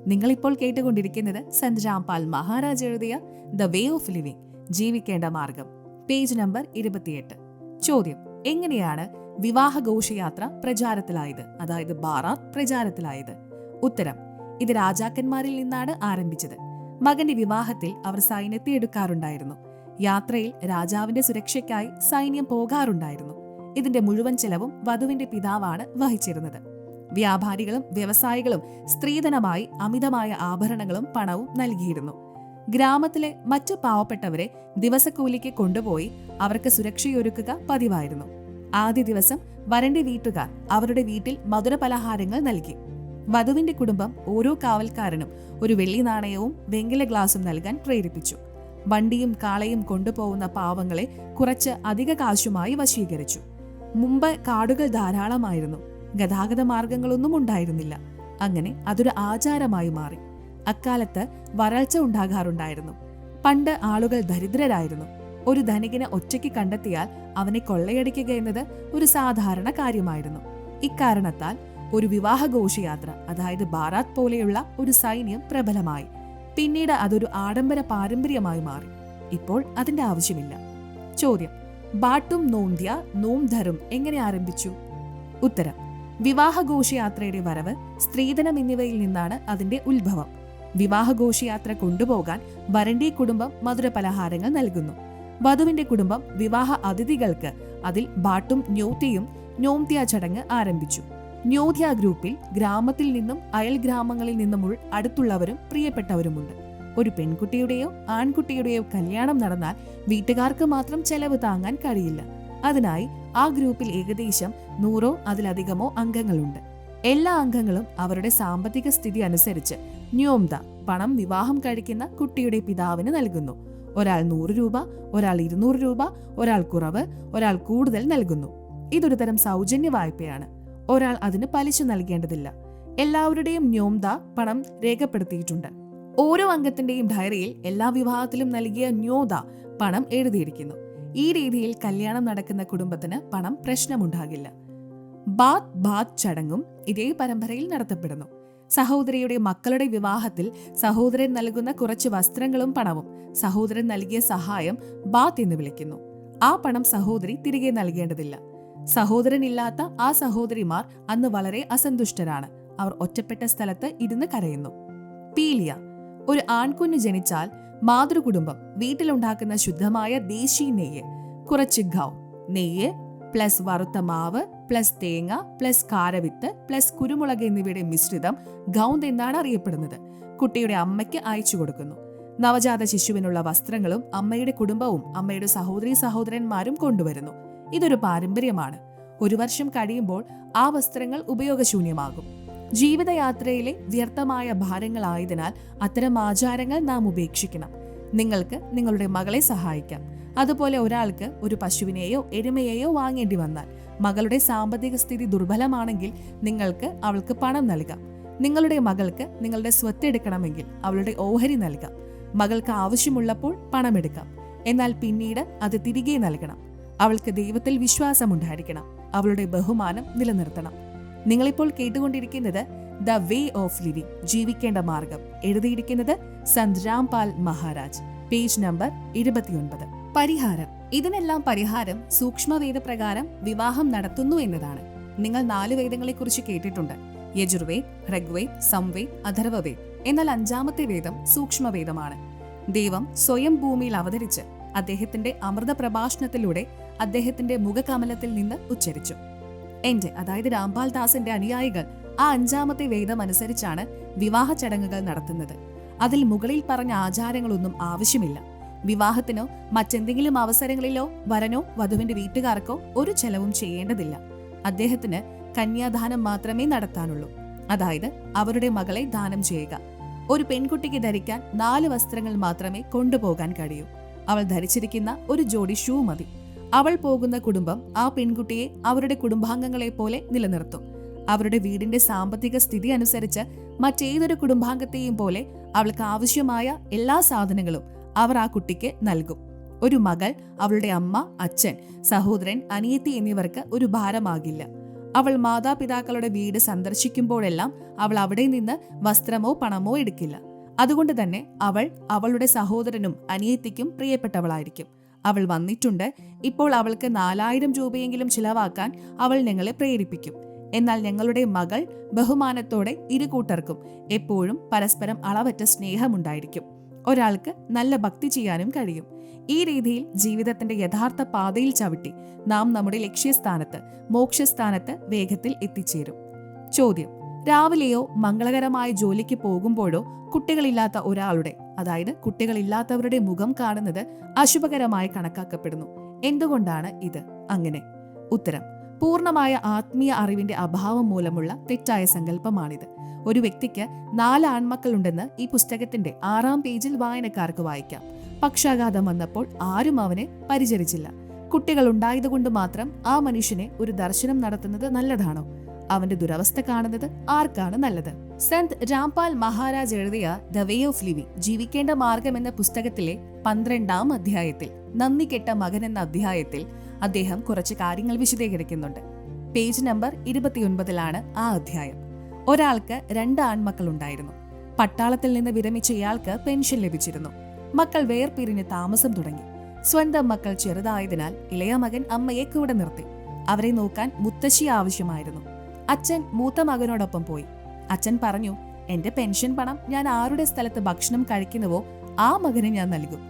നിങ്ങളിപ്പോൾ കേട്ടുകൊണ്ടിരിക്കുന്നത് സന്ത് രാംപാൽ മഹാരാജ് എഴുതിയ ദ വേ ഓഫ് ലിവിംഗ്, ജീവിക്കേണ്ട മാർഗം, പേജ് നമ്പർ 28. ചോദ്യം: എങ്ങനെയാണ് വിവാഹ ഘോഷയാത്ര പ്രചാരത്തിലായത്, അതായത് ബാറാത്ത് പ്രചാരത്തിലായത്? ഉത്തരം: ഇത് രാജാക്കന്മാരിൽ നിന്നാണ് ആരംഭിച്ചത്. മകന്റെ വിവാഹത്തിൽ അവർ സൈന്യത്തെ എടുക്കാറുണ്ടായിരുന്നു. യാത്രയിൽ രാജാവിന്റെ സുരക്ഷയ്ക്കായി സൈന്യം പോകാറുണ്ടായിരുന്നു. ഇതിന്റെ മുഴുവൻ ചെലവും വധുവിന്റെ പിതാവാണ് വഹിച്ചിരുന്നത്. വ്യാപാരികളും വ്യവസായികളും സ്ത്രീധനമായി അമിതമായ ആഭരണങ്ങളും പണവും നൽകിയിരുന്നു. ഗ്രാമത്തിലെ മറ്റു പാവപ്പെട്ടവരെ ദിവസക്കൂലിക്ക് കൊണ്ടുപോയി അവർക്ക് സുരക്ഷയൊരുക്കുക പതിവായിരുന്നു. ആദ്യ ദിവസം വരന്റെ വീട്ടുകാർ അവരുടെ വീട്ടിൽ മധുരപലഹാരങ്ങൾ നൽകി. വധുവിന്റെ കുടുംബം ഓരോ കാവൽക്കാരനും ഒരു വെള്ളി നാണയവും വെങ്കല ഗ്ലാസും നൽകാൻ പ്രേരിപ്പിച്ചു. വണ്ടിയും കാളയും കൊണ്ടുപോകുന്ന പാവങ്ങളെ കുറച്ച് അധിക കാശുമായി വശീകരിച്ചു. മുമ്പ് കാടുകൾ ധാരാളമായിരുന്നു. ഗതാഗത മാർഗങ്ങളൊന്നും ഉണ്ടായിരുന്നില്ല. അങ്ങനെ അതൊരു ആചാരമായി മാറി. അക്കാലത്ത് വരൾച്ച ഉണ്ടാകാറുണ്ടായിരുന്നു. പണ്ട് ആളുകൾ ദരിദ്രരായിരുന്നു. ഒരു ധനികനെ ഒറ്റയ്ക്ക് കണ്ടെത്തിയാൽ അവനെ കൊള്ളയടിക്കുക എന്നത് ഒരു സാധാരണ കാര്യമായിരുന്നു. ഇക്കാരണത്താൽ ഒരു വിവാഹ ഘോഷയാത്ര, അതായത് ബാറാത്ത് പോലെയുള്ള ഒരു സൈന്യം പ്രബലമായി. പിന്നീട് അതൊരു ആഡംബര പാരമ്പര്യമായി മാറി. ഇപ്പോൾ അതിന്റെ ആവശ്യമില്ല. ചോദ്യം: ബാട്ടും നോന്ത്യ നോംധറും എങ്ങനെ ആരംഭിച്ചു? ഉത്തരം: വിവാഹ ഘോഷയാത്രയുടെ വരവ്, സ്ത്രീധനം എന്നിവയിൽ നിന്നാണ് അതിന്റെ ഉത്ഭവം. വിവാഹ ഘോഷയാത്ര കൊണ്ടുപോകാൻ വരന്റെ കുടുംബം മധുരപലഹാരങ്ങൾ നൽകുന്നു. വധുവിന്റെ കുടുംബം വിവാഹ അതിഥികൾക്ക് അതിൽ ബാട്ടും ന്യോത്യയും നോംത്യ ചടങ്ങ് ആരംഭിച്ചു. ന്യോത്യ ഗ്രൂപ്പിൽ ഗ്രാമത്തിൽ നിന്നും അയൽ ഗ്രാമങ്ങളിൽ നിന്നും അടുത്തുള്ളവരും പ്രിയപ്പെട്ടവരുമുണ്ട്. ഒരു പെൺകുട്ടിയുടെയോ ആൺകുട്ടിയുടെയോ കല്യാണം നടന്നാൽ വീട്ടുകാർക്ക് മാത്രം ചെലവ് താങ്ങാൻ കഴിയില്ല. അതിനായി ആ ഗ്രൂപ്പിൽ ഏകദേശം 100 അതിലധികമോ അംഗങ്ങളുണ്ട്. എല്ലാ അംഗങ്ങളും അവരുടെ സാമ്പത്തിക സ്ഥിതി അനുസരിച്ച് ന്യോംദ പണം വിവാഹം കഴിക്കുന്ന കുട്ടിയുടെ പിതാവിന് നൽകുന്നു. ഒരാൾ 100 രൂപ, ഒരാൾ 200 രൂപ, ഒരാൾ കുറവ്, ഒരാൾ കൂടുതൽ നൽകുന്നു. ഇതൊരു തരം സൗജന്യ വായ്പയാണ്. ഒരാൾ അതിന് പലിശ നൽകേണ്ടതില്ല. എല്ലാവരുടെയും ന്യോംദ പണം രേഖപ്പെടുത്തിയിട്ടുണ്ട്. ഓരോ അംഗത്തിന്റെയും ഡയറിയിൽ എല്ലാ വിവാഹത്തിലും നൽകിയ ന്യോദ പണം എഴുതിയിരിക്കുന്നു. ഈ രീതിയിൽ കല്യാണം നടക്കുന്ന കുടുംബത്തിന് പണം പ്രശ്നമുണ്ടാകില്ല. ബാത്ത് ചടങ്ങും ഇതേ പരമ്പരയിൽ നടത്തപ്പെടുന്നു. സഹോദരിയുടെ മക്കളുടെ വിവാഹത്തിൽ സഹോദരൻ നൽകുന്ന കുറച്ച് വസ്ത്രങ്ങളും പണവും സഹോദരൻ നൽകിയ സഹായം ബാത്ത് എന്ന് വിളിക്കുന്നു. ആ പണം സഹോദരി തിരികെ നൽകേണ്ടതില്ല. സഹോദരനില്ലാത്ത ആ സഹോദരിമാർ അന്ന് വളരെ അസന്തുഷ്ടരാണ്. അവർ ഒറ്റപ്പെട്ട സ്ഥലത്ത് ഇരുന്ന് കരയുന്നു. പീലിയ, ഒരു ആൺകുഞ്ഞ് ജനിച്ചാൽ മാതൃകുടുംബം വീട്ടിലുണ്ടാക്കുന്ന ശുദ്ധമായ ദേശീയ നെയ്യ്, കുറച്ച് ഗൗ നെയ്യ് പ്ലസ് വറുത്ത മാവ് പ്ലസ് തേങ്ങ പ്ലസ് കാരവിത്ത് പ്ലസ് കുരുമുളക് എന്നിവയുടെ മിശ്രിതം ഗൗന്ദ് എന്നാണ് അറിയപ്പെടുന്നത്, കുട്ടിയുടെ അമ്മയ്ക്ക് അയച്ചു കൊടുക്കുന്നു. നവജാത ശിശുവിനുള്ള വസ്ത്രങ്ങളും അമ്മയുടെ കുടുംബവും അമ്മയുടെ സഹോദരന്മാരും കൊണ്ടുവരുന്നു. ഇതൊരു പാരമ്പര്യമാണ്. 1 വർഷം കഴിയുമ്പോൾ ആ വസ്ത്രങ്ങൾ ഉപയോഗശൂന്യമാകും. ജീവിതയാത്രയിലെ വ്യർത്ഥമായ ഭാരങ്ങളായതിനാൽ അത്തരം ആചാരങ്ങൾ നാം ഉപേക്ഷിക്കണം. നിങ്ങൾക്ക് നിങ്ങളുടെ മകളെ സഹായിക്കാം. അതുപോലെ ഒരാൾക്ക് ഒരു പശുവിനെയോ എരുമയെയോ വാങ്ങേണ്ടി വന്നാൽ മകളുടെ സാമ്പത്തിക സ്ഥിതി ദുർബലമാണെങ്കിൽ നിങ്ങൾക്ക് അവൾക്ക് പണം നൽകാം. നിങ്ങളുടെ മകൾക്ക് നിങ്ങളുടെ സ്വത്ത് എടുക്കണമെങ്കിൽ അവളുടെ ഓഹരി നൽകാം. മകൾക്ക് ആവശ്യമുള്ളപ്പോൾ പണമെടുക്കാം. എന്നാൽ പിന്നീട് അത് തിരികെ നൽകണം. അവൾക്ക് ദൈവത്തിൽ വിശ്വാസമുണ്ടായിരിക്കണം. അവളുടെ ബഹുമാനം നിലനിർത്തണം. നിങ്ങളിപ്പോൾ കേട്ടുകൊണ്ടിരിക്കുന്നത് ദ വേ ഓഫ് ലിവിംഗ്, ജീവിക്കേണ്ട മാർഗം. എഴുതിയിരിക്കുന്നത് സന്ത് രാംപാൽ മഹാരാജ്. Page number 29. പരിഹാരം. ഇതിനെല്ലാം പരിഹാരം സൂക്ഷ്മവേദപ്രകാരം വിവാഹം നടത്തുന്നു എന്നതാണ്. നിങ്ങൾ 4 വേദങ്ങളെക്കുറിച്ച് കേട്ടിട്ടുണ്ട്: യജുർവേദ്, ഋഗ്വേദ്, സംവേദ്, അഥർവവേദ്. എന്നാൽ 5ാമത്തെ വേദം സൂക്ഷ്മവേദമാണ്. ദൈവം സ്വയം ഭൂമിയിൽ അവതരിച്ച് അദ്ദേഹത്തിന്റെ അമൃത പ്രഭാഷണത്തിലൂടെ അദ്ദേഹത്തിന്റെ മുഖകമലത്തിൽ നിന്ന് ഉച്ചരിച്ചു. അതായത് രാംപാൽ ദാസിന്റെ അനുയായികൾ ആ 5ാമത്തെ വേദം അനുസരിച്ചാണ് വിവാഹ ചടങ്ങുകൾ നടത്തുന്നത്. അതിൽ മുകളിൽ പറഞ്ഞ ആചാരങ്ങളൊന്നും ആവശ്യമില്ല. വിവാഹത്തിനോ മറ്റെന്തെങ്കിലും അവസരങ്ങളിലോ വരനോ വധുവിന്റെ വീട്ടുകാർക്കോ ഒരു ചെലവും ചെയ്യേണ്ടതില്ല. അദ്ദേഹത്തിന് കന്യാദാനം മാത്രമേ നടത്താനുള്ളൂ. അതായത് അവരുടെ മകളെ ദാനം ചെയ്യുക. ഒരു പെൺകുട്ടിക്ക് ധരിക്കാൻ 4 വസ്ത്രങ്ങൾ മാത്രമേ കൊണ്ടുപോകാൻ കഴിയൂ. അവൾ ധരിച്ചിരിക്കുന്ന ഒരു ജോഡി ഷൂ മതി. അവൾ പോകുന്ന കുടുംബം ആ പെൺകുട്ടിയെ അവരുടെ കുടുംബാംഗങ്ങളെ പോലെ നിലനിർത്തും. അവരുടെ വീടിന്റെ സാമ്പത്തിക സ്ഥിതി അനുസരിച്ച് മറ്റേതൊരു കുടുംബാംഗത്തെയും പോലെ അവൾക്ക് ആവശ്യമായ എല്ലാ സാധനങ്ങളും അവർ ആ കുട്ടിക്ക് നൽകും. ഒരു മകൾ അവളുടെ അമ്മ, അച്ഛൻ, സഹോദരൻ, അനിയത്തി എന്നിവർക്ക് ഒരു ഭാരമാകില്ല. അവൾ മാതാപിതാക്കളുടെ വീട് സന്ദർശിക്കുമ്പോഴെല്ലാം അവൾ അവിടെ നിന്ന് വസ്ത്രമോ പണമോ എടുക്കില്ല. അതുകൊണ്ട് തന്നെ അവൾ അവളുടെ സഹോദരനും അനിയത്തിക്കും പ്രിയപ്പെട്ടവളായിരിക്കും. അവൾ വന്നിട്ടുണ്ട്, ഇപ്പോൾ അവൾക്ക് 4000 രൂപയെങ്കിലും ചിലവാക്കാൻ അവൾ ഞങ്ങളെ പ്രേരിപ്പിക്കും. എന്നാൽ ഞങ്ങളുടെ മകൾ ബഹുമാനത്തോടെ ഇരുകൂട്ടർക്കും എപ്പോഴും പരസ്പരം അളവറ്റ സ്നേഹമുണ്ടായിരിക്കും. ഒരാൾക്ക് നല്ല ഭക്തി ചെയ്യാനും കഴിയും. ഈ രീതിയിൽ ജീവിതത്തിന്റെ യഥാർത്ഥ പാതയിൽ ചവിട്ടി നാം നമ്മുടെ ലക്ഷ്യസ്ഥാനത്ത്, മോക്ഷസ്ഥാനത്ത് വേഗത്തിൽ എത്തിച്ചേരും. ചോദ്യം: രാവിലെയോ മംഗളകരമായ ജോലിക്ക് പോകുമ്പോഴോ കുട്ടികളില്ലാത്ത ഒരാളുടെ, അതായത് കുട്ടികളില്ലാത്തവരുടെ മുഖം കാണുന്നത് അശുഭകരമായി കണക്കാക്കപ്പെടുന്നു. എന്തുകൊണ്ടാണ് ഇത് അങ്ങനെ? ഉത്തരം: പൂർണ്ണമായ ആത്മീയ അറിവിന്റെ അഭാവം മൂലമുള്ള തെറ്റായ സങ്കല്പമാണിത്. ഒരു വ്യക്തിക്ക് 4 ആൺമക്കളുണ്ടെന്ന് ഈ പുസ്തകത്തിന്റെ 6ാം പേജിൽ വായനക്കാർക്ക് വായിക്കാം. പക്ഷാഘാതം വന്നപ്പോൾ ആരും അവനെ പരിചരിച്ചില്ല. കുട്ടികൾ ഉണ്ടായതുകൊണ്ട് മാത്രം ആ മനുഷ്യനെ ഒരു ദർശനം നടത്തുന്നത് നല്ലതാണോ? അവന്റെ ദുരവസ്ഥ കാണുന്നത് ആർക്കാണ് നല്ലത്? സന്ത് രാംപാൽ മഹാരാജ് എഴുതിയ ദ വേ ഓഫ് ലിവിംഗ്, ജീവിക്കേണ്ട മാർഗം എന്ന പുസ്തകത്തിലെ 12ാം അധ്യായത്തിൽ, നന്ദി കെട്ട മകൻ എന്ന അധ്യായത്തിൽ അദ്ദേഹം കുറച്ച് കാര്യങ്ങൾ വിശദീകരിക്കുന്നുണ്ട്. പേജ് നമ്പർ 29ലാണ് ആ അധ്യായം. ഒരാൾക്ക് 2 ആൺമക്കൾ ഉണ്ടായിരുന്നു. പട്ടാളത്തിൽ നിന്ന് വിരമിച്ച ഇയാൾക്ക് പെൻഷൻ ലഭിച്ചിരുന്നു. മക്കൾ വേർപിരിഞ്ഞ് താമസം തുടങ്ങി. സ്വന്തം മക്കൾ ചെറുതായതിനാൽ ഇളയ മകൻ അമ്മയെ കൂടെ നിർത്തി. അവരെ നോക്കാൻ മുത്തശ്ശി ആവശ്യമായിരുന്നു. അച്ഛൻ മൂത്ത മകനോടൊപ്പം പോയി. അച്ഛൻ പറഞ്ഞു, എന്റെ പെൻഷൻ പണം ഞാൻ ആരുടെ സ്ഥലത്ത് ഭക്ഷണം കഴിക്കുന്നുവോ ആ മകന് ഞാൻ നൽകും.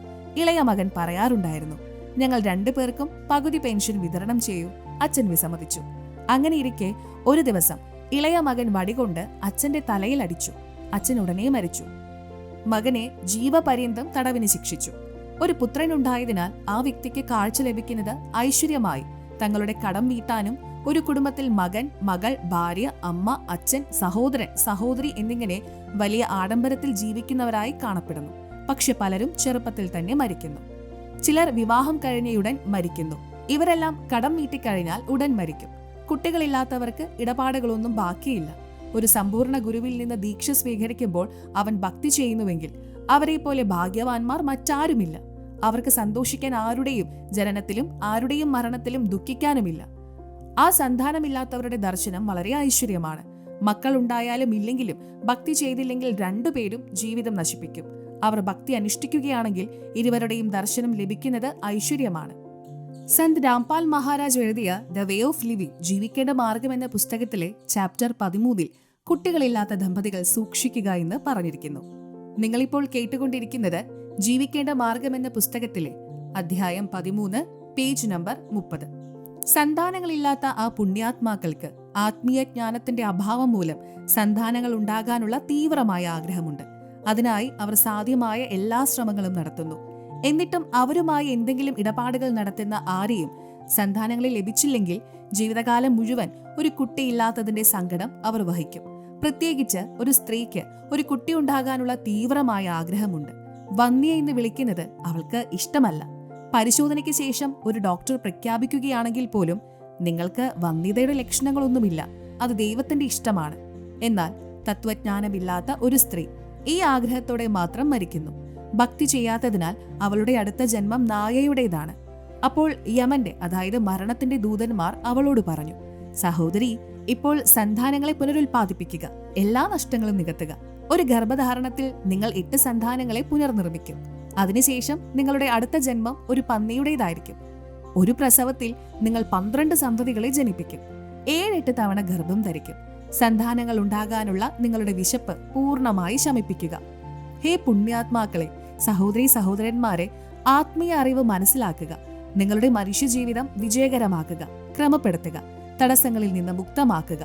ഇളയ മകൻ പറയാറുണ്ടായിരുന്നു, ഞങ്ങൾ 2 പേർക്കും പകുതി പെൻഷൻ വിതരണം ചെയ്യൂ. അച്ഛൻ വിസമ്മതിച്ചു. അങ്ങനെ ഇരിക്കെ ഒരു ദിവസം ഇളയ മകൻ വടികൊണ്ട് അച്ഛന്റെ തലയിൽ അടിച്ചു. അച്ഛൻ ഉടനെ മരിച്ചു. മകനെ ജീവപര്യന്തം തടവിന് ശിക്ഷിച്ചു. ഒരു പുത്രനുണ്ടായതിനാൽ ആ വ്യക്തിക്ക് കാഴ്ച ലഭിക്കുന്നത് ഐശ്വര്യമായി തങ്ങളുടെ കടം വീട്ടാനും ഒരു കുടുംബത്തിൽ മകൻ, മകൾ, ഭാര്യ, അമ്മ, അച്ഛൻ, സഹോദരൻ, സഹോദരി എന്നിങ്ങനെ വലിയ ആഡംബരത്തിൽ ജീവിക്കുന്നവരായി കാണപ്പെടുന്നു. പക്ഷെ പലരും ചെറുപ്പത്തിൽ തന്നെ മരിക്കുന്നു. ചിലർ വിവാഹം കഴിഞ്ഞയുടൻ മരിക്കുന്നു. ഇവരെല്ലാം കടം വീട്ടിക്കഴിഞ്ഞാൽ ഉടൻ മരിക്കും. കുട്ടികളില്ലാത്തവർക്ക് ഇടപാടുകളൊന്നും ബാക്കിയില്ല. ഒരു സമ്പൂർണ്ണ ഗുരുവിൽ നിന്ന് ദീക്ഷ സ്വീകരിക്കുമ്പോൾ അവൻ ഭക്തി ചെയ്യുന്നുവെങ്കിൽ അവരെ പോലെ ഭാഗ്യവാന്മാർ മറ്റാരുമില്ല. അവർക്ക് സന്തോഷിക്കാൻ ആരുടെയും ജനനത്തിലും ആരുടെയും മരണത്തിലും ദുഃഖിക്കാനുമില്ല. ആ സന്താനമില്ലാത്തവരുടെ ദർശനം വളരെ ഐശ്വര്യമാണ്. മക്കൾ ഉണ്ടായാലും ഇല്ലെങ്കിലും ഭക്തി ചെയ്തില്ലെങ്കിൽ രണ്ടുപേരും ജീവിതം നശിപ്പിക്കും. അവർ ഭക്തി അനുഷ്ഠിക്കുകയാണെങ്കിൽ ഇരുവരുടെയും ദർശനം ലഭിക്കുന്നത് ഐശ്വര്യമാണ്. സന്ത് രാംപാൽ മഹാരാജ് എഴുതിയ ദ വേ ഓഫ് ലിവിംഗ് ജീവിക്കേണ്ട മാർഗം എന്ന പുസ്തകത്തിലെ ചാപ്റ്റർ 13 കുട്ടികളില്ലാത്ത ദമ്പതികൾ സൂക്ഷിക്കുക എന്ന് പറഞ്ഞിരിക്കുന്നു. നിങ്ങളിപ്പോൾ കേട്ടുകൊണ്ടിരിക്കുന്നത് ജീവിക്കേണ്ട മാർഗം എന്ന പുസ്തകത്തിലെ അധ്യായം 13, പേജ് നമ്പർ 30. സന്താനങ്ങളില്ലാത്ത ആ പുണ്യാത്മാക്കൾക്ക് ആത്മീയ ജ്ഞാനത്തിന്റെ അഭാവം മൂലം സന്താനങ്ങൾ ഉണ്ടാകാനുള്ള തീവ്രമായ ആഗ്രഹമുണ്ട്. അതിനായി അവർ സാധ്യമായ എല്ലാ ശ്രമങ്ങളും നടത്തുന്നു. എന്നിട്ടും അവരുമായി എന്തെങ്കിലും ഇടപാടുകൾ നടത്തുന്ന ആരെയും സന്താനങ്ങളെ ലഭിച്ചില്ലെങ്കിൽ ജീവിതകാലം മുഴുവൻ ഒരു കുട്ടിയില്ലാത്തതിന്റെ സങ്കടം അവർ വഹിക്കും. പ്രത്യേകിച്ച് ഒരു സ്ത്രീക്ക് ഒരു കുട്ടി ഉണ്ടാകാനുള്ള തീവ്രമായ ആഗ്രഹമുണ്ട്. വന്യ എന്ന് വിളിക്കുന്നത് അവൾക്ക് ഇഷ്ടമല്ല. പരിശോധനയ്ക്ക് ശേഷം ഒരു ഡോക്ടർ പ്രഖ്യാപിക്കുകയാണെങ്കിൽ പോലും നിങ്ങൾക്ക് വന്യതയുടെ ലക്ഷണങ്ങളൊന്നുമില്ല, അത് ദൈവത്തിന്റെ ഇഷ്ടമാണ്. എന്നാൽ തത്വജ്ഞാനമില്ലാത്ത ഒരു സ്ത്രീ ഈ ആഗ്രഹത്തോടെ മാത്രം മരിക്കുന്നു. ഭക്തി ചെയ്യാത്തതിനാൽ അവളുടെ അടുത്ത ജന്മം നായയുടേതാണ്. അപ്പോൾ യമന്റെ, അതായത് മരണത്തിന്റെ ദൂതന്മാർ അവളോട് പറഞ്ഞു, സഹോദരി, ഇപ്പോൾ സന്താനങ്ങളെ പുനരുൽപാദിപ്പിക്കുക, എല്ലാ നഷ്ടങ്ങളും നികത്തുക. ഒരു ഗർഭധാരണത്തിൽ നിങ്ങൾ 8 സന്താനങ്ങളെ പുനർനിർമ്മിക്കും. അതിനുശേഷം നിങ്ങളുടെ അടുത്ത ജന്മം ഒരു പന്നിയുടേതായിരിക്കും. ഒരു പ്രസവത്തിൽ നിങ്ങൾ 12 സന്തതികളെ ജനിപ്പിക്കും. 7-8 തവണ ഗർഭം ധരിക്കും. സന്താനങ്ങൾ ഉണ്ടാകാനുള്ള നിങ്ങളുടെ വിശപ്പ് പൂർണ്ണമായി ശമിപ്പിക്കുക. ഹേ പുണ്യാത്മാക്കളെ, സഹോദരീ സഹോദരന്മാരെ, ആത്മീയ അറിവ് മനസ്സിലാക്കുക. നിങ്ങളുടെ മനുഷ്യജീവിതം വിജയകരമാക്കുക, ക്രമപ്പെടുത്തുക, തടസ്സങ്ങളിൽ നിന്ന് മുക്തമാക്കുക.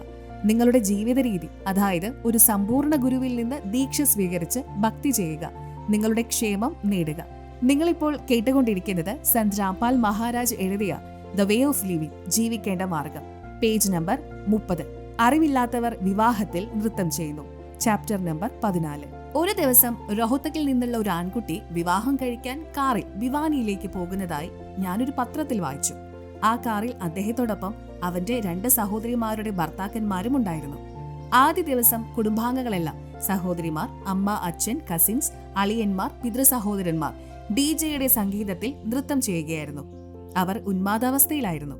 നിങ്ങളുടെ ജീവിത രീതി, അതായത് ഒരു സമ്പൂർണ്ണ ഗുരുവിൽ നിന്ന് ദീക്ഷ സ്വീകരിച്ച് ഭക്തി ചെയ്യുക. നിങ്ങളുടെ ക്ഷേമം നേടുക. നിങ്ങളിപ്പോൾ കേട്ടുകൊണ്ടിരിക്കുന്നത് സന്ത് രാംപാൽ മഹാരാജ് എഴുതിയ ദ വേ ഓഫ് ലിവിംഗ് ജീവിക്കേണ്ട മാർഗം, പേജ് നമ്പർ 30. അറിവില്ലാത്തവർ വിവാഹത്തിൽ നൃത്തം ചെയ്യുന്നു, ചാപ്റ്റർ നമ്പർ 14. ഒരു ദിവസം റോഹ്തക്കിൽ നിന്നുള്ള ഒരു ആൺകുട്ടി വിവാഹം കഴിക്കാൻ കാറിൽ ഭിവാനിയിലേക്ക് പോകുന്നതായി ഞാനൊരു പത്രത്തിൽ വായിച്ചു. ആ കാറിൽ അദ്ദേഹത്തോടൊപ്പം അവന്റെ 2 സഹോദരിമാരുടെ ഭർത്താക്കന്മാരും ഉണ്ടായിരുന്നു. ആദ്യ ദിവസം കുടുംബാംഗങ്ങളെല്ലാം, സഹോദരിമാർ, അമ്മ, അച്ഛൻ, കസിൻസ്, അളിയന്മാർ, പിതൃസഹോദരന്മാർ ഡിജെയുടെ സംഗീതത്തിൽ നൃത്തം ചെയ്യുകയായിരുന്നു. അവർ ഉന്മാദാവസ്ഥയിലായിരുന്നു.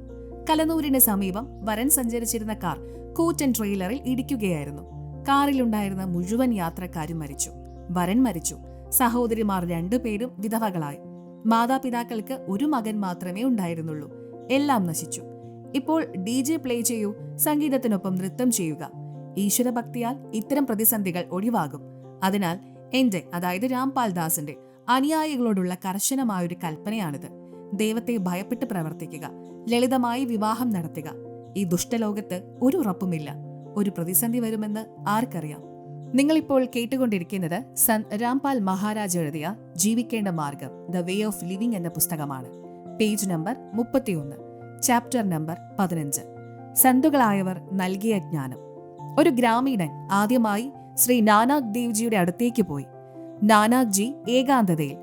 കലനൂരിന് സമീപം വരൻ സഞ്ചരിച്ചിരുന്ന കാർ കൂറ്റൻ ട്രെയിലറിൽ ഇടിക്കുകയായിരുന്നു. കാറിലുണ്ടായിരുന്ന മുഴുവൻ യാത്രക്കാരും മരിച്ചു. വരൻ മരിച്ചു. സഹോദരിമാർ 2 പേരും വിധവകളായി. മാതാപിതാക്കൾക്ക് ഒരു മകൻ മാത്രമേ ഉണ്ടായിരുന്നുള്ളൂ. എല്ലാം നശിച്ചു. ഇപ്പോൾ DJ പ്ലേ ചെയ്യൂ, സംഗീതത്തിനൊപ്പം നൃത്തം ചെയ്യുക. ഈശ്വരഭക്തിയാൽ ഇത്തരം പ്രതിസന്ധികൾ ഒഴിവാകും. അതിനാൽ എന്റെ, അതായത് രാംപാൽ ദാസിന്റെ അനുയായികളോടുള്ള കർശനമായൊരു കൽപ്പനയാണിത്. ദൈവത്തെ ഭയപ്പെട്ട് പ്രവർത്തിക്കുക. ലളിതമായി വിവാഹം നടത്തുക. ഈ ദുഷ്ടലോകത്ത് ഒരു ഉറപ്പുമില്ല. ഒരു പ്രതിസന്ധി വരുമെന്ന് ആർക്കറിയാം. നിങ്ങളിപ്പോൾ കേട്ടുകൊണ്ടിരിക്കുന്നത് സന്ത് രാംപാൽ മഹാരാജ് എഴുതിയ ജീവിക്കേണ്ട മാർഗം, ദ വേ ഓഫ് ലിവിംഗ് എന്ന പുസ്തകമാണ്. Page number 31, chapter number 15. സന്തുകളായവർ നൽകിയ ജ്ഞാനം. ഒരു ഗ്രാമീണൻ ആദ്യമായി ശ്രീ നാനാക് ദേവ്ജിയുടെ അടുത്തേക്ക് പോയി. നാനാക് ജി ഏകാന്തതയിൽ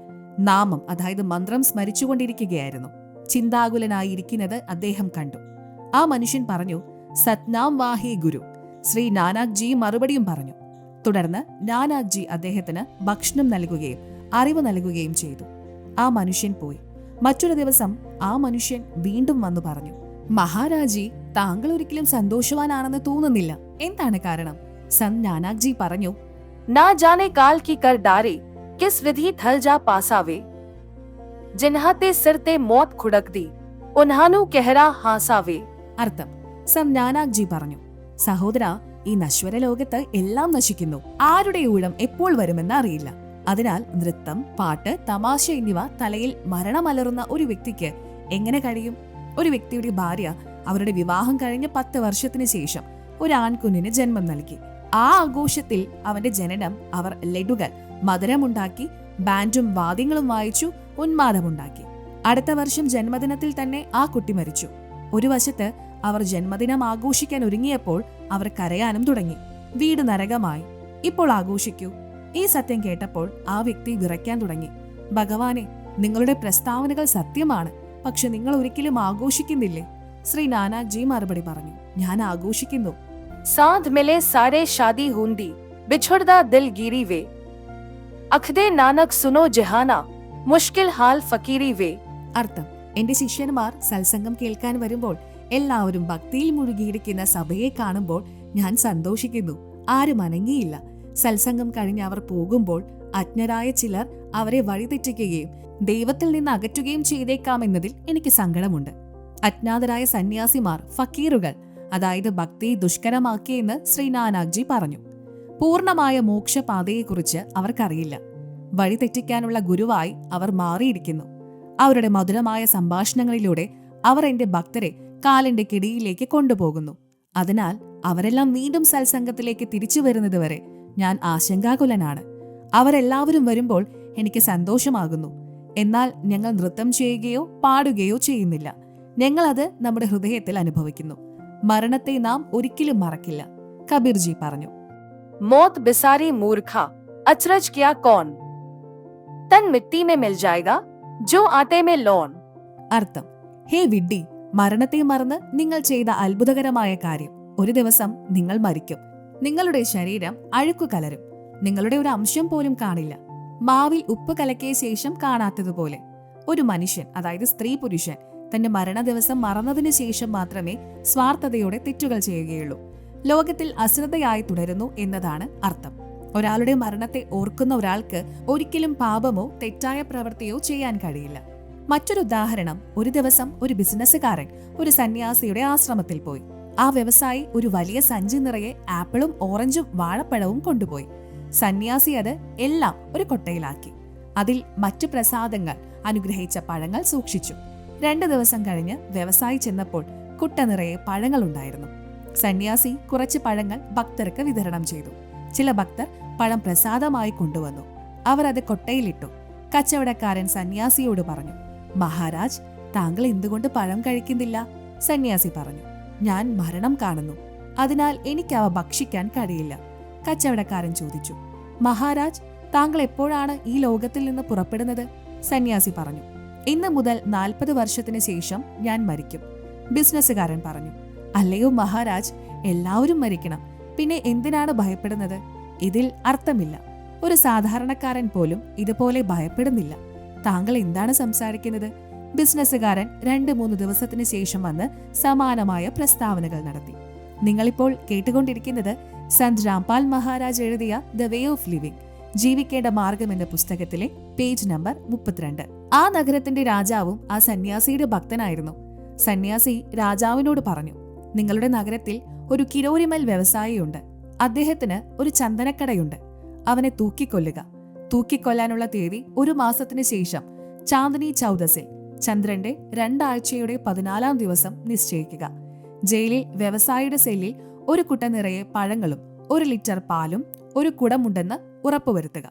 നാമം, അതായത് മന്ത്രം സ്മരിച്ചുകൊണ്ടിരിക്കുകയായിരുന്നു. ചിന്താകുലനായിരിക്കുന്നത് അദ്ദേഹം കണ്ടു. ആ മനുഷ്യൻ പറഞ്ഞു, സത്നാം വാഹി ഗുരു. ശ്രീ നാനാക് ജി മറുപടിയും പറഞ്ഞു. തുടർന്ന് നാനാക് ജി അദ്ദേഹത്തിന് ഭക്ഷണം നൽകുകയും അറിവ് നൽകുകയും ചെയ്തു. ആ മനുഷ്യൻ പോയി. മറ്റൊരു ദിവസം ആ മനുഷ്യൻ വീണ്ടും വന്നു പറഞ്ഞു, മഹാരാജി, താങ്കൾ ഒരിക്കലും സന്തോഷവാനാണെന്ന് തോന്നുന്നില്ല. എന്താണ് കാരണം? സന്ത് നാനാക് ജി പറഞ്ഞു, നാ ജാനെ കാൽ കി കർ ഡാരെ കിസ് വിധി थल जा पासावे जिन्हाते सिरते मौत खुड़क दी उन्हानु कहरा हासावे. അർത്ഥം, സന്ത് നാനാക് ജി പറഞ്ഞു, സഹോദര, ഈ നശ്വര ലോകത്ത് എല്ലാം നശിക്കുന്നു. ആരുടെ ഊഴം എപ്പോൾ വരുമെന്ന് അറിയില്ല. അതിനാൽ നൃത്തം, പാട്ട്, തമാശ എന്നിവ തലയിൽ മരണമലറുന്ന ഒരു വ്യക്തിക്ക് എങ്ങനെ കഴിയും? ഒരു വ്യക്തിയുടെ ഭാര്യ അവരുടെ വിവാഹം കഴിഞ്ഞ 10 വർഷത്തിന് ശേഷം ഒരു ആൺകുഞ്ഞിന് ജന്മം നൽകി. ആ ആഘോഷത്തിൽ അവന്റെ ജനനം അവർ ലഡുകൾ, മധുരമുണ്ടാക്കി, ബാൻഡും വാദ്യങ്ങളും വായിച്ചു, ഉന്മാദമുണ്ടാക്കി. അടുത്ത വർഷം ജന്മദിനത്തിൽ തന്നെ ആ കുട്ടി മരിച്ചു. ഒരു വശത്ത് അവർ ജന്മദിനം ആഘോഷിക്കാൻ ഒരുങ്ങിയപ്പോൾ അവർ കരയാനും തുടങ്ങി. വീട് നരകമായി. ഇപ്പോൾ ആഘോഷിക്കൂ. ഈ സത്യം കേട്ടപ്പോൾ ആ വ്യക്തി വിറയ്ക്കാൻ തുടങ്ങി. ഭഗവാനെ, നിങ്ങളുടെ പ്രസ്താവനകൾ സത്യമാണ്, പക്ഷെ നിങ്ങൾ ഒരിക്കലും ആഘോഷിക്കുന്നില്ലേ? ശ്രീ നാനാക് ജി മറുപടി പറഞ്ഞു, ഞാൻ ആഘോഷിക്കുന്നു. സാധ് മിലെ സാരെ ഷാദി ഹൂന്തി, ബിഛുഡദാ ദിൽ ഗീരി വേ. അഖ്ദേ നാനക് സുനോ ജഹാന, മുഷ്കിൽ ഹാൽ ഫക്കീരി വേ. അർത്ഥം: എന്റെ ശിഷ്യന്മാർ സത്സംഗം കേൾക്കാൻ വരുമ്പോൾ, എല്ലാവരും ഭക്തിയിൽ മുഴുകിയിരിക്കുന്ന സഭയെ കാണുമ്പോൾ ഞാൻ സന്തോഷിക്കുന്നു. ആരും അനങ്ങിയില്ല. സത്സംഗം കഴിഞ്ഞ് അവർ പോകുമ്പോൾ അജ്ഞരായ ചിലർ അവരെ വഴിതെറ്റിക്കുകയും ദൈവത്തിൽ നിന്ന് അകറ്റുകയും ചെയ്തേക്കാമെന്നതിൽ എനിക്ക് സങ്കടമുണ്ട്. അജ്ഞാതരായ സന്യാസിമാർ, ഫക്കീറുകൾ, അതായത് ഭക്തിയെ ദുഷ്കരമാക്കിയെന്ന് ശ്രീ നാനാക് ജി പറഞ്ഞു. പൂർണ്ണമായ മോക്ഷപാതയെക്കുറിച്ച് അവർക്കറിയില്ല. വഴിതെറ്റിക്കാനുള്ള ഗുരുവായി അവർ മാറിയിരിക്കുന്നു. അവരുടെ മധുരമായ സംഭാഷണങ്ങളിലൂടെ അവർ എന്റെ ഭക്തരെ കാലിന്റെ കിടിയിലേക്ക് കൊണ്ടുപോകുന്നു. അതിനാൽ അവരെല്ലാം വീണ്ടും സത്സംഗത്തിലേക്ക് തിരിച്ചു വരുന്നതുവരെ ഞാൻ ആശങ്കാകുലനാണ്. അവരെല്ലാവരും വരുമ്പോൾ എനിക്ക് സന്തോഷമാകുന്നു. എന്നാൽ ഞങ്ങൾ നൃത്തം ചെയ്യുകയോ പാടുകയോ ചെയ്യുന്നില്ല. ഞങ്ങളത് നമ്മുടെ ഹൃദയത്തിൽ അനുഭവിക്കുന്നു. മരണത്തെ നാം ഒരിക്കലും മറക്കില്ല, കബീർജി പറഞ്ഞു. മൗത് ബിസാരി മൂർഖ, അച്രജ് ക്യാ കോൺ, തൻ മിട്ടി മേ മിൽ ജായേഗാ ജോ ആട്ടെ മേ ലോൺ. അർത്ഥം: ഹേ വിഡ്ഢി, മരണത്തെ മറന്ന് നിങ്ങൾ ചെയ്ത അത്ഭുതകരമായ കാര്യം. ഒരു ദിവസം നിങ്ങൾ മരിക്കും. നിങ്ങളുടെ ശരീരം അഴുക്കു കലരും. നിങ്ങളുടെ ഒരു അംശം പോലും കാണില്ല. മാവിൽ ഉപ്പ് കലക്കിയ ശേഷം കാണാത്തതുപോലെ ഒരു മനുഷ്യൻ, അതായത് സ്ത്രീ പുരുഷൻ, തന്റെ മരണ ദിവസം മറന്നതിനു ശേഷം മാത്രമേ സ്വാർത്ഥതയോടെ തെറ്റുകൾ ചെയ്യുകയുള്ളൂ. ലോകത്തിൽ അശ്രദ്ധയായി തുടരുന്നു എന്നതാണ് അർത്ഥം. ഒരാളുടെ മരണത്തെ ഓർക്കുന്ന ഒരാൾക്ക് ഒരിക്കലും പാപമോ തെറ്റായ പ്രവൃത്തിയോ ചെയ്യാൻ കഴിയില്ല. മറ്റൊരു ഉദാഹരണം: ഒരു ദിവസം ഒരു ബിസിനസ്സുകാരൻ ഒരു സന്യാസിയുടെ ആശ്രമത്തിൽ പോയി. ആ വ്യവസായി ഒരു വലിയ സഞ്ചി നിറയെ ആപ്പിളും ഓറഞ്ചും വാഴപ്പഴവും കൊണ്ടുപോയി. സന്യാസി അത് എല്ലാം ഒരു കൊട്ടയിലാക്കി. അതിൽ മറ്റു പ്രസാദങ്ങൾ, അനുഗ്രഹിച്ച പഴങ്ങൾ സൂക്ഷിച്ചു. 2 ദിവസം കഴിഞ്ഞ് വ്യവസായി ചെന്നപ്പോൾ കുട്ട നിറയെ പഴങ്ങളുണ്ടായിരുന്നു. സന്യാസി കുറച്ച് പഴങ്ങൾ ഭക്തർക്ക് വിതരണം ചെയ്തു. ചില ഭക്തർ പഴം പ്രസാദമായി കൊണ്ടുവന്നു. അവർ അത് കൊട്ടയിലിട്ടു. കച്ചവടക്കാരൻ സന്യാസിയോട് പറഞ്ഞു, മഹാരാജ്, താങ്കൾ എന്തുകൊണ്ട് പഴം കഴിക്കുന്നില്ല? സന്യാസി പറഞ്ഞു, ഞാൻ മരണം കാണുന്നു, അതിനാൽ എനിക്ക് അവ ഭക്ഷിക്കാൻ കഴിയില്ല. കച്ചവടക്കാരൻ ചോദിച്ചു, മഹാരാജ്, താങ്കൾ എപ്പോഴാണ് ഈ ലോകത്തിൽ നിന്ന് പുറപ്പെടുന്നത്? സന്യാസി പറഞ്ഞു, ഇന്ന് മുതൽ 40 വർഷത്തിന് ശേഷം ഞാൻ മരിക്കും. ബിസിനസ്സുകാരൻ പറഞ്ഞു, അല്ലയോ മഹാരാജ്, എല്ലാവരും മരിക്കണം, പിന്നെ എന്തിനാണ് ഭയപ്പെടുന്നത്? ഇതിൽ അർത്ഥമില്ല. ഒരു സാധാരണക്കാരൻ പോലും ഇതുപോലെ ഭയപ്പെടുന്നില്ല. താങ്കൾ എന്താണ് സംസാരിക്കുന്നത്? ബിസിനസ്സുകാരൻ 2-3 ദിവസത്തിന് ശേഷം വന്ന് സമാനമായ പ്രസ്താവനകൾ നടത്തി. നിങ്ങളിപ്പോൾ കേട്ടുകൊണ്ടിരിക്കുന്നത് സന്ത് രാംപാൽ മഹാരാജ് എഴുതിയ ദ വേ ഓഫ് ലിവിംഗ്, ജീവിക്കേണ്ട മാർഗം എന്ന പുസ്തകത്തിലെ പേജ് നമ്പർ 32. ആ നഗരത്തിന്റെ രാജാവും ആ സന്യാസിയുടെ ഭക്തനായിരുന്നു. സന്യാസി രാജാവിനോട് പറഞ്ഞു, നിങ്ങളുടെ നഗരത്തിൽ ഒരു കിരോരിമൽ വ്യവസായിയുണ്ട്. അദ്ദേഹത്തിന് ഒരു ചന്ദനക്കടയുണ്ട്. അവനെ തൂക്കിക്കൊല്ലുക. തൂക്കിക്കൊല്ലാനുള്ള തീയതി 1 മാസത്തിന് ശേഷം ചാന്ദിനി ചൗദസിൽ, ചന്ദ്രന്റെ 2 ആഴ്ചയുടെ 14-ാം ദിവസം നിശ്ചയിക്കുക. ജയിലിൽ വ്യവസായിയുടെ സെല്ലിൽ ഒരു കുട്ട നിറയെ പഴങ്ങളും 1 ലിറ്റർ പാലും 1 കുടമുണ്ടെന്ന് ഉറപ്പുവരുത്തുക.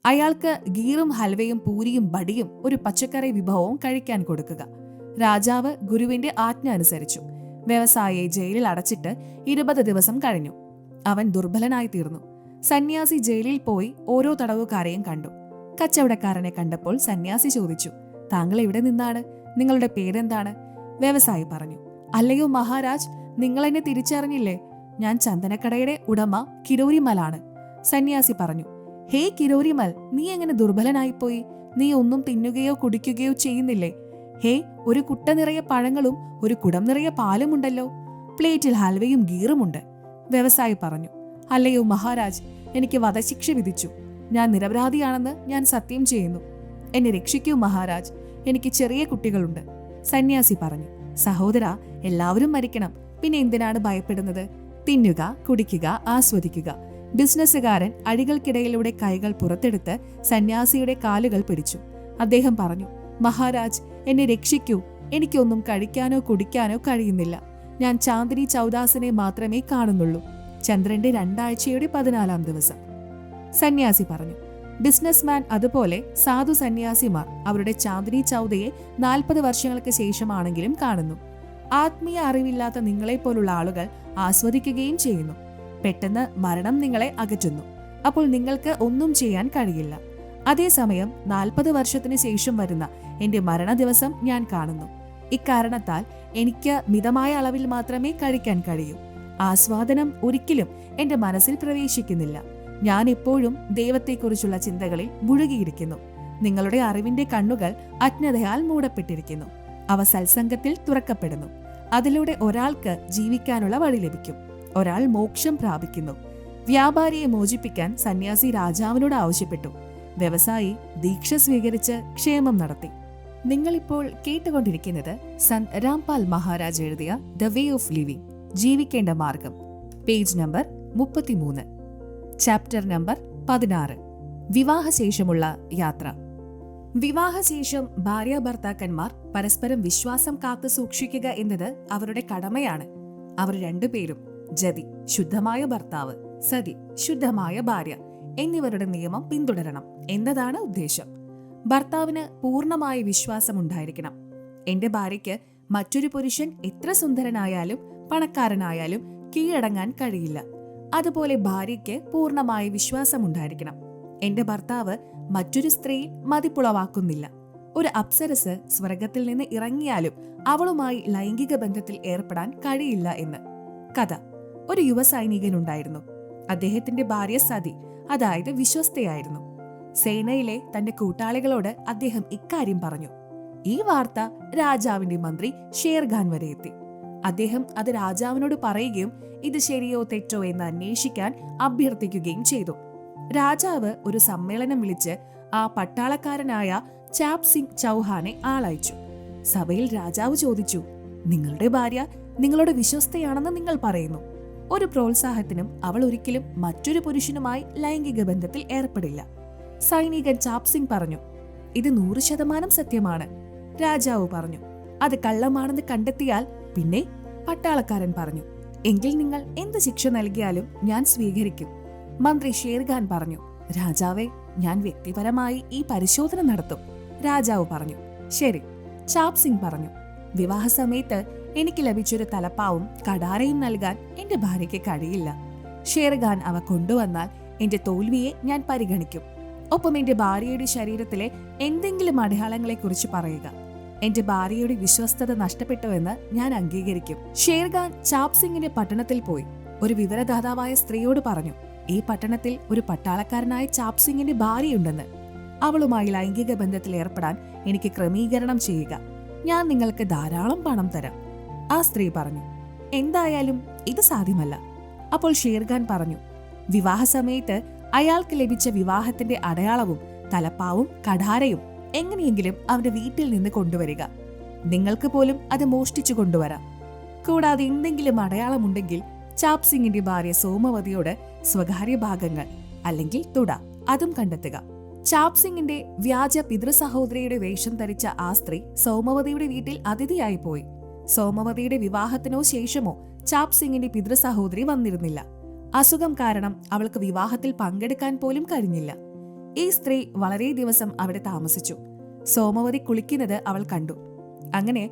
അയാൾക്ക് ഗീറും ഹൽവയും പൂരിയും ബടിയും ഒരു പച്ചക്കറി വിഭവവും കഴിക്കാൻ കൊടുക്കുക. രാജാവ് ഗുരുവിന്റെ ആജ്ഞ അനുസരിച്ചു. വ്യവസായിയെ ജയിലിൽ അടച്ചിട്ട് 20 ദിവസം കഴിഞ്ഞു. അവൻ ദുർബലനായി തീർന്നു. സന്യാസി ജയിലിൽ പോയി ഓരോ തടവുകാരെയും കണ്ടു. കച്ചവടക്കാരനെ കണ്ടപ്പോൾ സന്യാസി ചോദിച്ചു, താങ്കൾ എവിടെ നിന്നാണ്? നിങ്ങളുടെ പേരെന്താണ്? വ്യവസായി പറഞ്ഞു, അല്ലയോ മഹാരാജ്, നിങ്ങൾ എന്നെ തിരിച്ചറിഞ്ഞില്ലേ? ഞാൻ ചന്ദനക്കടയുടെ ഉടമ കിരോരിമലാണ്. സന്യാസി പറഞ്ഞു, ഹേ കിരോരിമൽ, നീ എങ്ങനെ ദുർബലനായിപ്പോയി? നീ ഒന്നും തിന്നുകയോ കുടിക്കുകയോ ചെയ്യുന്നില്ലേ? ഹേ, ഒരു കുട്ട നിറയെ പഴങ്ങളും 1 കുടം നിറയെ പാലുമുണ്ടല്ലോ. പ്ലേറ്റിൽ ഹൽവയും ഗീറുമുണ്ട്. വ്യവസായി പറഞ്ഞു, അല്ലയോ മഹാരാജ്, എനിക്ക് വധശിക്ഷ വിധിച്ചു. ഞാൻ നിരപരാധിയാണെന്ന് ഞാൻ സത്യം ചെയ്യുന്നു. എന്നെ രക്ഷിക്കൂ മഹാരാജ്, എനിക്ക് ചെറിയ കുട്ടികളുണ്ട്. സന്യാസി പറഞ്ഞു, സഹോദര, എല്ലാവരും മരിക്കണം, പിന്നെ എന്തിനാണ് ഭയപ്പെടുന്നത്? തിന്നുക, കുടിക്കുക, ആസ്വദിക്കുക. ബിസിനസ്സുകാരൻ അഴികൾക്കിടയിലൂടെ കൈകൾ പുറത്തെടുത്ത് സന്യാസിയുടെ കാലുകൾ പിടിച്ചു. അദ്ദേഹം പറഞ്ഞു, മഹാരാജ്, എന്നെ രക്ഷിക്കൂ. എനിക്കൊന്നും കഴിക്കാനോ കുടിക്കാനോ കഴിയുന്നില്ല. ഞാൻ ചാന്ദിനി ചൗദാസിനെ മാത്രമേ കാണുന്നുള്ളൂ. ചന്ദ്രന്റെ 2 ആഴ്ചയുടെ 14-ാം ദിവസം. സന്യാസി പറഞ്ഞു, ബിസിനസ്മാൻ അതുപോലെ സാധു സന്യാസിമാർ അവരുടെ ചാന്ദിനി ചൗദയെ 40 വർഷങ്ങൾക്ക് ശേഷമാണെങ്കിലും കാണുന്നു. ആത്മീയ അറിവില്ലാത്ത നിങ്ങളെപ്പോലുള്ള ആളുകൾ ആസ്വദിക്കുകയും ചെയ്യുന്നു. പെട്ടെന്ന് മരണം നിങ്ങളെ അകറ്റുന്നു. അപ്പോൾ നിങ്ങൾക്ക് ഒന്നും ചെയ്യാൻ കഴിയില്ല. അതേസമയം 40 വർഷത്തിന് ശേഷം വരുന്ന എന്റെ മരണ ദിവസം ഞാൻ കാണുന്നു. ഇക്കാരണത്താൽ എനിക്ക് മിതമായ അളവിൽ മാത്രമേ കഴിക്കാൻ കഴിയൂ. ആസ്വാദനം ഒരിക്കലും എന്റെ മനസ്സിൽ പ്രവേശിക്കുന്നില്ല. ഞാൻ എപ്പോഴും ദൈവത്തെക്കുറിച്ചുള്ള ചിന്തകളിൽ മുഴുകിയിരിക്കുന്നു. നിങ്ങളുടെ അറിവിന്റെ കണ്ണുകൾ അജ്ഞതയാൽ മൂടപ്പെട്ടിരിക്കുന്നു. അവ സത്സംഗത്തിൽ തുറക്കപ്പെടുന്നു. അതിലൂടെ ഒരാൾക്ക് ജീവിക്കാനുള്ള വഴി ലഭിക്കും. ഒരാൾ മോക്ഷം പ്രാപിക്കുന്നു. വ്യാപാരിയെ മോചിപ്പിക്കാൻ സന്യാസി രാജാവിനോട് ആവശ്യപ്പെട്ടു. വ്യവസായി ദീക്ഷ സ്വീകരിച്ച് ക്ഷേമം നടത്തി. നിങ്ങളിപ്പോൾ കേട്ടുകൊണ്ടിരിക്കുന്നത് സന്ത് രാംപാൽ മഹാരാജ് എഴുതിയ ദ വേ ഓഫ് ലിവിംഗ്, ജീവിക്കേണ്ട മാർഗം, പേജ് നമ്പർ 33, ചാപ്റ്റർ നമ്പർ 16, വിവാഹശേഷമുള്ള യാത്ര. വിവാഹശേഷം ഭാര്യാഭർത്താക്കന്മാർ പരസ്പരം വിശ്വാസം കാത്തു സൂക്ഷിക്കുക എന്നത് അവരുടെ കടമയാണ്. അവർ രണ്ടുപേരും ജതി, ശുദ്ധമായ ഭർത്താവ്, സതി, ശുദ്ധമായ ഭാര്യ എന്നിവരുടെ നിയമം പിന്തുടരണം എന്നതാണ് ഉദ്ദേശം. ഭർത്താവിന് പൂർണ്ണമായ വിശ്വാസമുണ്ടായിരിക്കണം. എന്റെ ഭാര്യയ്ക്ക് മറ്റൊരു പുരുഷൻ എത്ര സുന്ദരനായാലും പണക്കാരനായാലും കീഴടങ്ങാൻ കഴിയില്ല. അതുപോലെ ഭാര്യയ്ക്ക് പൂർണ്ണമായ വിശ്വാസമുണ്ടായിരിക്കണം. എന്റെ ഭർത്താവ് മറ്റൊരു സ്ത്രീയിൽ മതിപ്പുളവാക്കുന്നില്ല. ഒരു അപ്സരസ് സ്വർഗത്തിൽ നിന്ന് ഇറങ്ങിയാലും അവളുമായി ലൈംഗിക ബന്ധത്തിൽ ഏർപ്പെടാൻ കഴിയില്ല എന്ന്. കഥ. ഒരു യുവ സൈനികനുണ്ടായിരുന്നു. അദ്ദേഹത്തിന്റെ ഭാര്യ സതി, അതായത് വിശ്വസ്തയായിരുന്നു. സേനയിലെ തന്റെ കൂട്ടാളികളോട് അദ്ദേഹം ഇക്കാര്യം പറഞ്ഞു. ഈ വാർത്ത രാജാവിന്റെ മന്ത്രി ഷേർഖാൻ വരെ എത്തി. അദ്ദേഹം അത് രാജാവിനോട് പറയുകയും ഇത് ശരിയോ തെറ്റോ എന്ന് അന്വേഷിക്കാൻ അഭ്യർത്ഥിക്കുകയും ചെയ്തു. രാജാവ് ഒരു സമ്മേളനം വിളിച്ച് ആ പട്ടാളക്കാരനായ ചാപ് സിംഗ് ചൗഹാനെ ആളയച്ചു. സഭയിൽ രാജാവ് ചോദിച്ചു, നിങ്ങളുടെ ഭാര്യ നിങ്ങളോട് വിശ്വസ്തയാണെന്ന് നിങ്ങൾ പറയുന്നു. ഒരു പ്രോത്സാഹത്തിനും അവൾ ഒരിക്കലും മറ്റൊരു പുരുഷനുമായി ലൈംഗിക ബന്ധത്തിൽ ഏർപ്പെടില്ല. സൈനികൻ ചാപ് സിംഗ് പറഞ്ഞു, ഇത് 100% സത്യമാണ്. രാജാവ് പറഞ്ഞു, അത് കള്ളമാണെന്ന് കണ്ടെത്തിയാൽ പിന്നെ? പട്ടാളക്കാരൻ പറഞ്ഞു, എങ്കിൽ നിങ്ങൾ എന്ത് ശിക്ഷ നൽകിയാലും ഞാൻ സ്വീകരിക്കും. മന്ത്രി ഷേർഖാൻ പറഞ്ഞു, രാജാവേ, ഞാൻ വ്യക്തിപരമായി ഈ പരിശോധന നടത്തും. രാജാവ് പറഞ്ഞു, ശരി. ചാപ് സിംഗ് പറഞ്ഞു, വിവാഹ സമയത്ത് എനിക്ക് ലഭിച്ചൊരു തലപ്പാവും കടാരയും നൽകാൻ എന്റെ ഭാര്യയ്ക്ക് കഴിയില്ല. ഷേർഖാൻ അവ കൊണ്ടുവന്നാൽ എന്റെ തോൽവിയെ ഞാൻ പരിഗണിക്കും. ഒപ്പം എന്റെ ഭാര്യയുടെ ശരീരത്തിലെ എന്തെങ്കിലും അടയാളങ്ങളെക്കുറിച്ച് പറയുക. എന്റെ ഭാര്യയുടെ വിശ്വസ്തത നഷ്ടപ്പെട്ടുവെന്ന് ഞാൻ അംഗീകരിക്കും. ഷേർഖാൻ ചാപ് സിംഗിന്റെ പട്ടണത്തിൽ പോയി ഒരു വിവരദാതാവായ സ്ത്രീയോട് പറഞ്ഞു, ഈ പട്ടണത്തിൽ ഒരു പട്ടാളക്കാരനായ ചാപ് സിംഗിന്റെ ഭാര്യയുണ്ടെന്ന്. അവളുമായി ലൈംഗിക ബന്ധത്തിൽ ഏർപ്പെടാൻ എനിക്ക് ക്രമീകരണം ചെയ്യുക. ഞാൻ നിങ്ങൾക്ക് ധാരാളം പണം തരാം. ആ സ്ത്രീ പറഞ്ഞു, എന്തായാലും ഇത് സാധ്യമല്ല. അപ്പോൾ ഷേർഖാൻ പറഞ്ഞു, വിവാഹ സമയത്ത് അയാൾക്ക് ലഭിച്ച വിവാഹത്തിന്റെ അടയാളവും തലപ്പാവും കഠാരയും എങ്ങനെയെങ്കിലും അവന്റെ വീട്ടിൽ നിന്ന് കൊണ്ടുവരിക. നിങ്ങൾക്ക് പോലും അത് മോഷ്ടിച്ചു കൊണ്ടുവരാം. കൂടാതെ എന്തെങ്കിലും അടയാളമുണ്ടെങ്കിൽ ചാപ് സിംഗിന്റെ ഭാര്യ സോമവതിയോട് സ്വകാര്യ ഭാഗങ്ങൾ അല്ലെങ്കിൽ തുട അതും കണ്ടെത്തുക. ചാപ് സിംഗിന്റെ വ്യാജ പിതൃസഹോദരിയുടെ വേഷം ധരിച്ച ആ സ്ത്രീ സോമവതിയുടെ വീട്ടിൽ അതിഥിയായി പോയി. സോമവതിയുടെ വിവാഹത്തിനോ ശേഷമോ ചാപ് സിംഗിന്റെ പിതൃസഹോദരി വന്നിരുന്നില്ല. അസുഖം കാരണം അവൾക്ക് വിവാഹത്തിൽ പങ്കെടുക്കാൻ പോലും കഴിഞ്ഞില്ല. ഈ സ്ത്രീ വളരെ ദിവസം അവിടെ താമസിച്ചു. സോമവതി കുളിക്കുന്നത് അവൾ കണ്ടു. അങ്ങനെ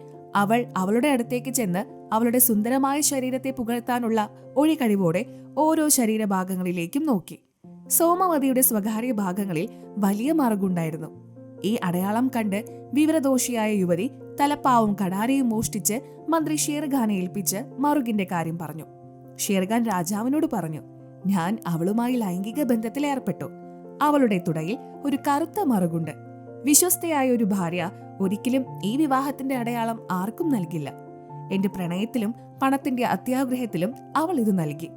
അവൾ അവളുടെ അടുത്തേക്ക് ചെന്ന് അവളുടെ സുന്ദരമായ ശരീരത്തെ പുകഴ്ത്താനുള്ള ഒഴികഴിവോടെ ഓരോ ശരീരഭാഗങ്ങളിലേക്കും നോക്കി. സോമവതിയുടെ സ്വകാര്യ ഭാഗങ്ങളിൽ വലിയ മറുകുണ്ടായിരുന്നു. ഈ അടയാളം കണ്ട് വിവരദോഷിയായ യുവതി തലപ്പാവും കടാരയും മോഷ്ടിച്ച് മന്ത്രി ഷേർഖാനെ ഏൽപ്പിച്ച് മറുകിന്റെ കാര്യം പറഞ്ഞു. ഷേർഖാൻ രാജാവിനോട് പറഞ്ഞു, ഞാൻ അവളുമായി ലൈംഗിക ബന്ധത്തിൽ ഏർപ്പെട്ടു. അവളുടെ തുടയിൽ ഒരു കറുത്ത മറുകുണ്ട്. വിശ്വസ്തയായ ഒരു ഭാര്യ ഒരിക്കലും ഈ വിവാഹത്തിന്റെ അടയാളം ആർക്കും നൽകില്ല. എന്റെ പ്രണയത്തിലും പണത്തിന്റെ അത്യാഗ്രഹത്തിലും അവൾ ഇത് നൽകി.